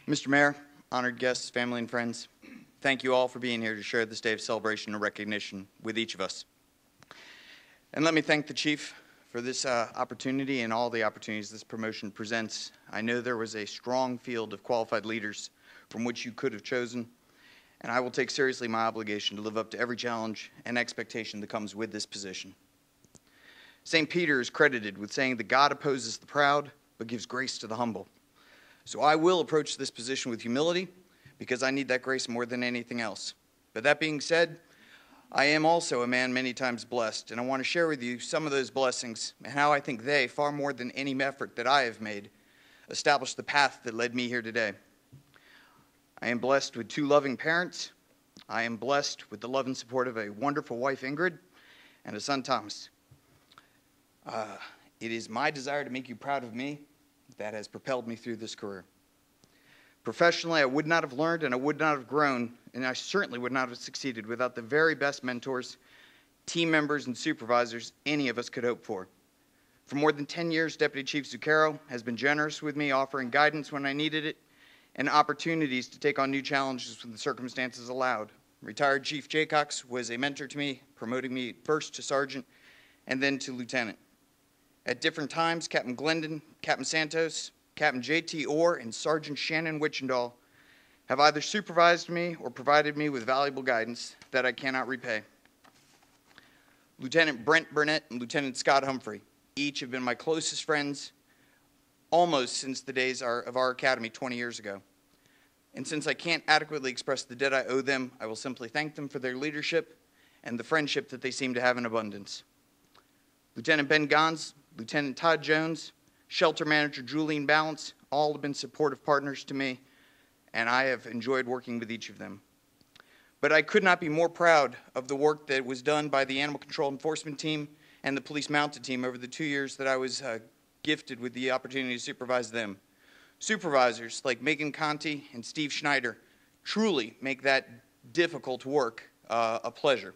Speaker 15: Mr. Mayor, honored guests, family, and friends, thank you all for being here to share this day of celebration and recognition with each of us. And let me thank the Chief for this opportunity and all the opportunities this promotion presents. I know there was a strong field of qualified leaders from which you could have chosen, and I will take seriously my obligation to live up to every challenge and expectation that comes with this position. St. Peter is credited with saying that God opposes the proud, but gives grace to the humble. So I will approach this position with humility because I need that grace more than anything else. But that being said, I am also a man many times blessed, and I want to share with you some of those blessings and how I think they, far more than any effort that I have made, established the path that led me here today. I am blessed with 2 loving parents. I am blessed with the love and support of a wonderful wife, Ingrid, and a son, Thomas. It is my desire to make you proud of me that has propelled me through this career. Professionally, I would not have learned and I would not have grown, and I certainly would not have succeeded without the very best mentors, team members, and supervisors any of us could hope for. For more than 10 years, Deputy Chief Zucchero has been generous with me, offering guidance when I needed it and opportunities to take on new challenges when the circumstances allowed. Retired Chief Jay Cox was a mentor to me, promoting me first to sergeant and then to lieutenant. At different times, Captain Glendon, Captain Santos, Captain J.T. Orr, and Sergeant Shannon Wichendall have either supervised me or provided me with valuable guidance that I cannot repay. Lieutenant Brent Burnett and Lieutenant Scott Humphrey each have been my closest friends almost since the days of our academy 20 years ago. And since I can't adequately express the debt I owe them, I will simply thank them for their leadership and the friendship that they seem to have in abundance. Lieutenant Ben Gons, Lieutenant Todd Jones, Shelter Manager Julian Balance, all have been supportive partners to me, and I have enjoyed working with each of them. But I could not be more proud of the work that was done by the Animal Control Enforcement Team and the Police Mounted Team over the 2 years that I was gifted with the opportunity to supervise them. Supervisors like Megan Conti and Steve Schneider truly make that difficult work a pleasure.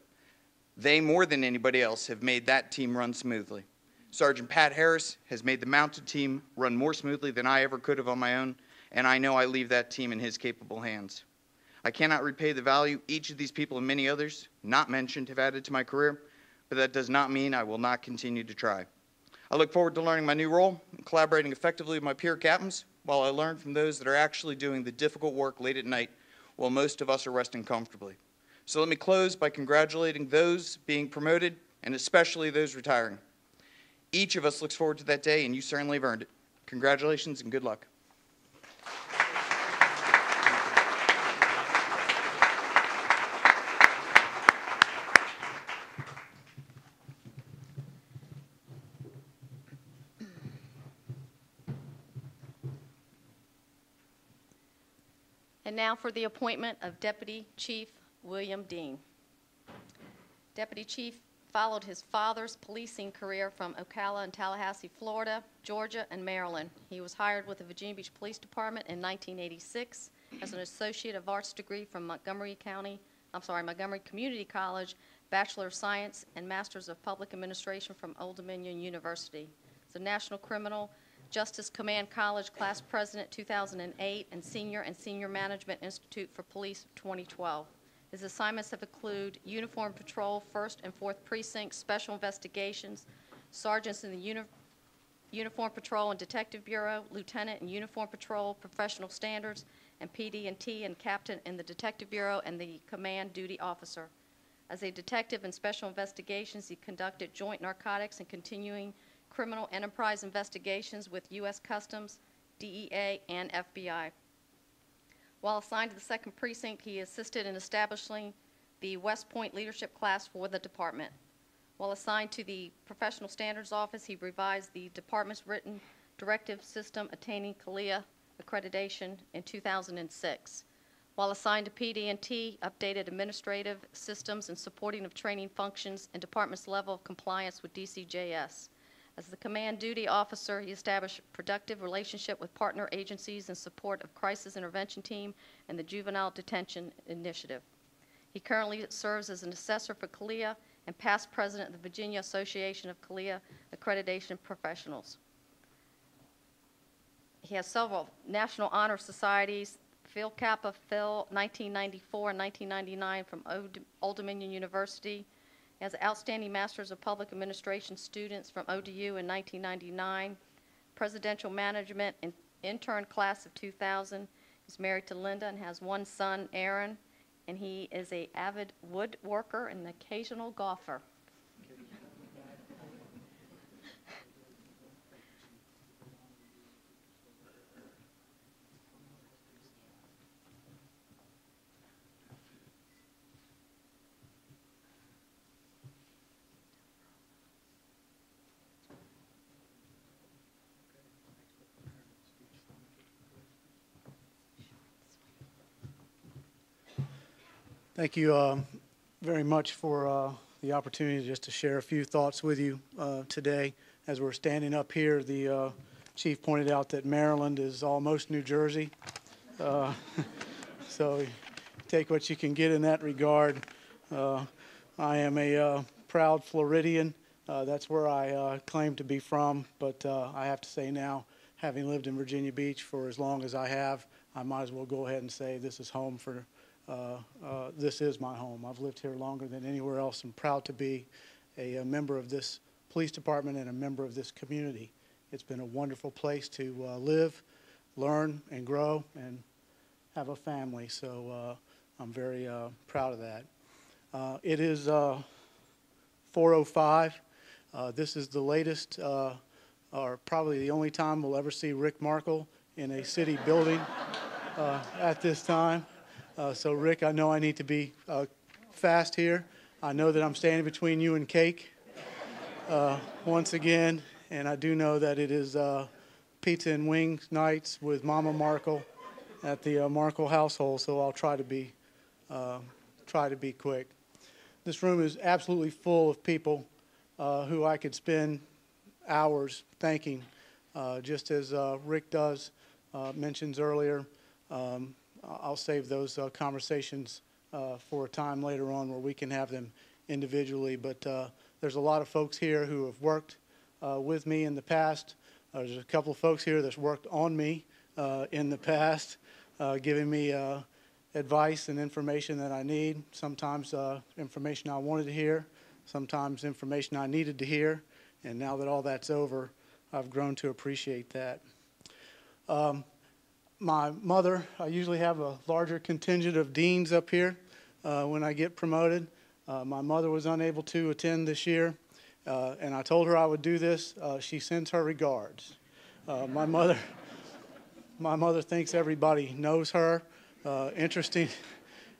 Speaker 15: They, more than anybody else, have made that team run smoothly. Sergeant Pat Harris has made the mounted team run more smoothly than I ever could have on my own, and I know I leave that team in his capable hands. I cannot repay the value each of these people and many others, not mentioned, have added to my career, but that does not mean I will not continue to try. I look forward to learning my new role and collaborating effectively with my peer captains while I learn from those that are actually doing the difficult work late at night while most of us are resting comfortably. So let me close by congratulating those being promoted and especially those retiring. Each of us looks forward to that day, and you certainly have earned it. Congratulations and good luck.
Speaker 13: And now for the appointment of Deputy Chief William Dean. Deputy Chief followed his father's policing career from Ocala and Tallahassee, Florida, Georgia, and Maryland. He was hired with the Virginia Beach Police Department in 1986 as an Associate of Arts degree from Montgomery Community College, Bachelor of Science, and Masters of Public Administration from Old Dominion University. He's a National Criminal Justice Command College Class President 2008 and Senior Management Institute for Police 2012. His assignments have included Uniform Patrol, 1st and 4th Precincts, Special Investigations, Sergeants in the Uniform Patrol and Detective Bureau, Lieutenant in Uniform Patrol, Professional Standards, and PD&T, and Captain in the Detective Bureau and the Command Duty Officer. As a detective in Special Investigations, he conducted joint narcotics and continuing criminal enterprise investigations with U.S. Customs, DEA, and FBI. While assigned to the 2nd Precinct, he assisted in establishing the West Point Leadership Class for the department. While assigned to the Professional Standards Office, he revised the department's written directive system attaining CALIA accreditation in 2006. While assigned to PD&T, updated administrative systems and supporting of training functions and department's level of compliance with DCJS. As the Command Duty Officer, he established a productive relationship with partner agencies in support of Crisis Intervention Team and the Juvenile Detention Initiative. He currently serves as an assessor for CALIA and past president of the Virginia Association of CALIA Accreditation Professionals. He has several National Honor Societies, Phil Kappa Phil 1994 and 1999 from Old Dominion University. He has outstanding Masters of Public Administration students from ODU in 1999, Presidential Management and Intern Class of 2000. He's married to Linda and has one son, Aaron, and he is an avid woodworker and an occasional golfer.
Speaker 16: Thank you very much for the opportunity just to share a few thoughts with you today. As we're standing up here, the chief pointed out that Maryland is almost New Jersey. So take what you can get in that regard. I am a proud Floridian. That's where I claim to be from, but I have to say now, having lived in Virginia Beach for as long as I have, I might as well go ahead and say this is home for, this is my home. I've lived here longer than anywhere else. I'm proud to be a member of this police department and a member of this community. It's been a wonderful place to live, learn, and grow, and have a family, so I'm very proud of that. It is 4:05. This is the latest, or probably the only time we'll ever see Rick Markle in a city building at this time. So Rick, I know I need to be fast here. I know that I'm standing between you and cake once again, and I do know that it is pizza and wings nights with Mama Markle at the Markle household, so I'll try to be quick. This room is absolutely full of people who I could spend hours thanking, just as Rick mentions earlier. I'll save those conversations for a time later on where we can have them individually, but there's a lot of folks here who have worked with me in the past. There's a couple of folks here that's worked on me in the past, giving me advice and information that I need, sometimes information I wanted to hear, sometimes information I needed to hear, and now that all that's over, I've grown to appreciate that. My mother, I usually have a larger contingent of deans up here when I get promoted. My mother was unable to attend this year, and I told her I would do this. She sends her regards. My mother thinks everybody knows her.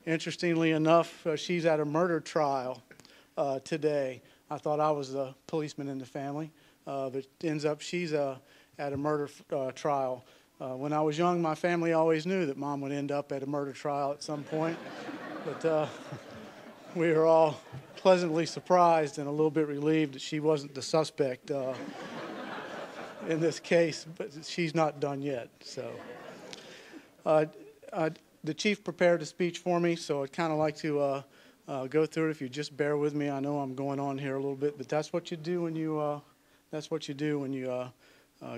Speaker 16: Interestingly enough, she's at a murder trial today. I thought I was the policeman in the family, but it ends up she's at a murder trial. When I was young, my family always knew that Mom would end up at a murder trial at some point, but we were all pleasantly surprised and a little bit relieved that she wasn't the suspect in this case, but she's not done yet. So. The chief prepared a speech for me, so I'd kind of like to go through it. If you just bear with me, I know I'm going on here a little bit, but that's what you do when you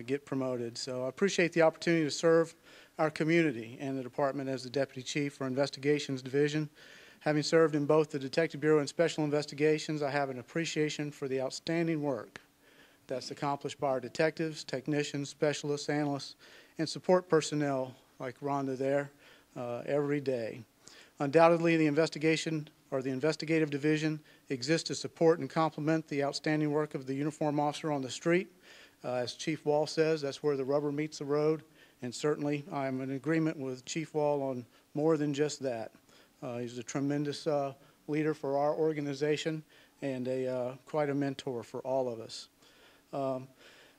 Speaker 16: get promoted. So I appreciate the opportunity to serve our community and the department as the deputy chief for Investigations Division. Having served in both the Detective Bureau and Special Investigations, I have an appreciation for the outstanding work that's accomplished by our detectives, technicians, specialists, analysts, and support personnel like Rhonda there. Every day. Undoubtedly, the investigation or the investigative division exists to support and complement the outstanding work of the uniformed officer on the street. As Chief Wall says, that's where the rubber meets the road, and certainly I'm in agreement with Chief Wall on more than just that. He's a tremendous leader for our organization and quite a mentor for all of us.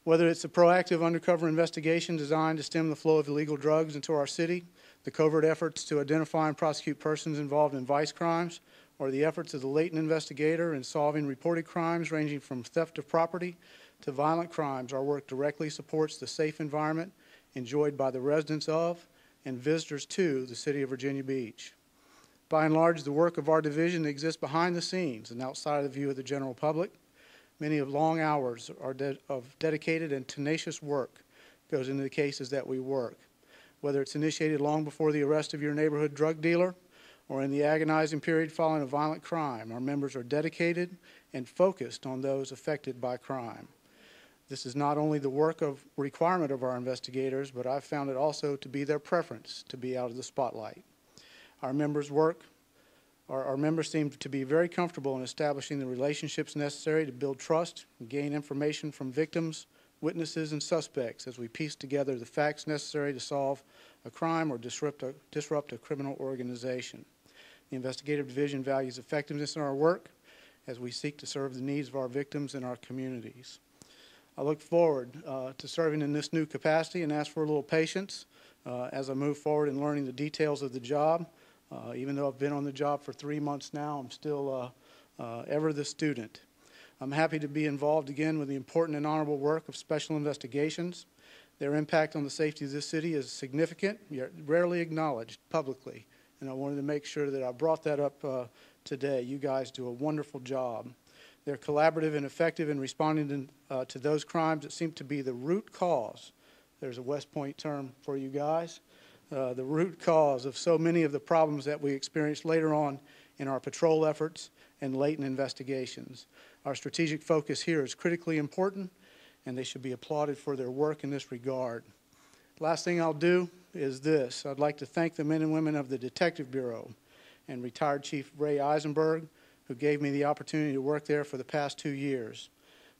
Speaker 16: Whether it's a proactive undercover investigation designed to stem the flow of illegal drugs into our city, the covert efforts to identify and prosecute persons involved in vice crimes, or the efforts of the latent investigator in solving reported crimes ranging from theft of property to violent crimes, our work directly supports the safe environment enjoyed by the residents of and visitors to the city of Virginia Beach. By and large, the work of our division exists behind the scenes and outside of the view of the general public. Many of long hours of dedicated and tenacious work goes into the cases that we work. Whether it's initiated long before the arrest of your neighborhood drug dealer or in the agonizing period following a violent crime, our members are dedicated and focused on those affected by crime. This is not only the work of requirement of our investigators, but I've found it also to be their preference to be out of the spotlight. Our members seem to be very comfortable in establishing the relationships necessary to build trust and gain information from victims, witnesses, and suspects as we piece together the facts necessary to solve a crime or disrupt a criminal organization. The investigative division values effectiveness in our work as we seek to serve the needs of our victims and our communities. I look forward to serving in this new capacity and ask for a little patience as I move forward in learning the details of the job. Even though I've been on the job for 3 months now, I'm still ever the student. I'm happy to be involved again with the important and honorable work of special investigations. Their impact on the safety of this city is significant, yet rarely acknowledged publicly. And I wanted to make sure that I brought that up today. You guys do a wonderful job. They're collaborative and effective in responding to those crimes that seem to be the root cause. There's a West Point term for you guys. The root cause of so many of the problems that we experience later on in our patrol efforts and latent investigations. Our strategic focus here is critically important, and they should be applauded for their work in this regard. Last thing I'll do is this. I'd like to thank the men and women of the Detective Bureau and retired Chief Ray Eisenberg, who gave me the opportunity to work there for the past 2 years.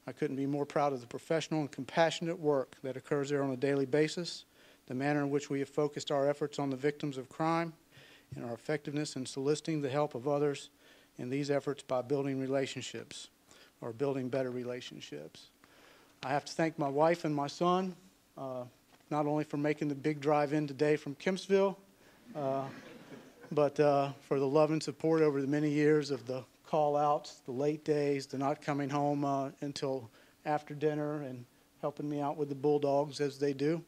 Speaker 16: I couldn't be more proud of the professional and compassionate work that occurs there on a daily basis, the manner in which we have focused our efforts on the victims of crime, and our effectiveness in soliciting the help of others in these efforts by building relationships, or building better relationships. I have to thank my wife and my son, not only for making the big drive in today from Kempsville, but for the love and support over the many years of the call-outs, the late days, the not coming home until after dinner, and helping me out with the Bulldogs as they do.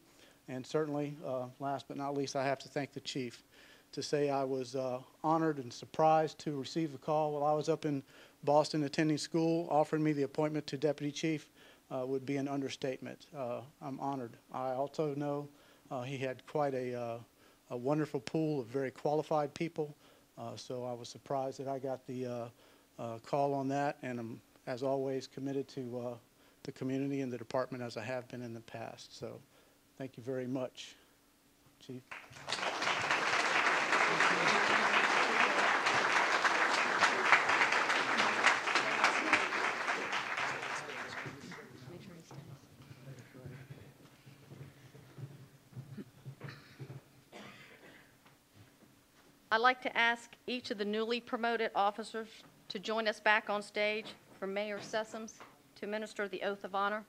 Speaker 16: And certainly, last but not least, I have to thank the Chief. To say I was honored and surprised to receive the call while I was up in Boston attending school, offering me the appointment to Deputy Chief would be an understatement. I'm honored. I also know he had quite a wonderful pool of very qualified people, so I was surprised that I got the call on that, and I'm, as always, committed to the community and the department as I have been in the past. So thank you very much, Chief.
Speaker 13: I'd like to ask each of the newly promoted officers to join us back on stage for Mayor Sessoms to administer the oath of honor.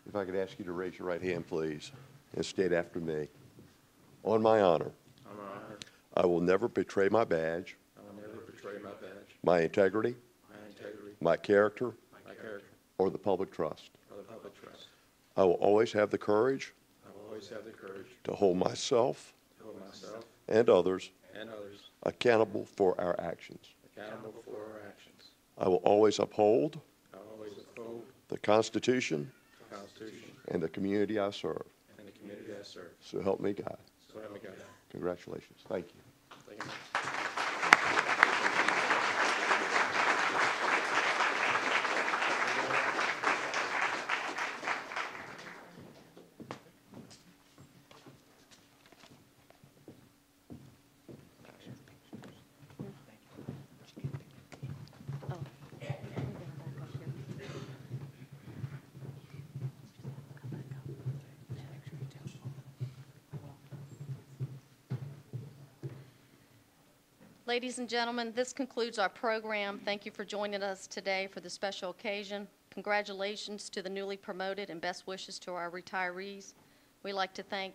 Speaker 4: If I could ask you to raise your right hand, please, and state after me. On my honor, I will never betray my badge, my integrity, my character, or the public trust. I will always have the courage to hold myself and others accountable for our actions. I will always uphold the Constitution and the community I serve. So help me God. Congratulations. Thank you.
Speaker 13: Ladies and gentlemen, this concludes our program. Thank you for joining us today for this special occasion. Congratulations to the newly promoted and best wishes to our retirees. We'd like to thank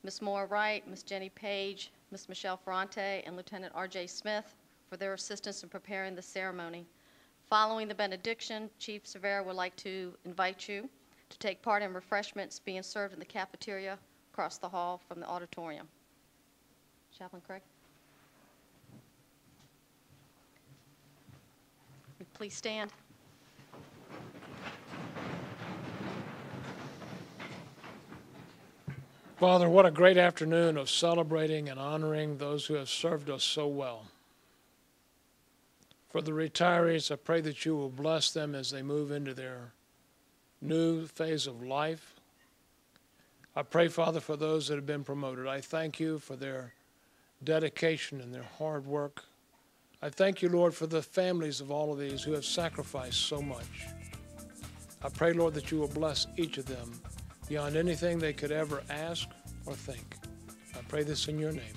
Speaker 13: Ms. Maura Wright, Ms. Jenny Page, Ms. Michelle Ferrante, and Lieutenant R.J. Smith for their assistance in preparing the ceremony. Following the benediction, Chief Cervera would like to invite you to take part in refreshments being served in the cafeteria across the hall from the auditorium. Chaplain Craig? Please stand.
Speaker 3: Father, what a great afternoon of celebrating and honoring those who have served us so well. For the retirees, I pray that you will bless them as they move into their new phase of life. I pray, Father, for those that have been promoted. I thank you for their dedication and their hard work. I thank you, Lord, for the families of all of these who have sacrificed so much. I pray, Lord, that you will bless each of them beyond anything they could ever ask or think. I pray this in your name.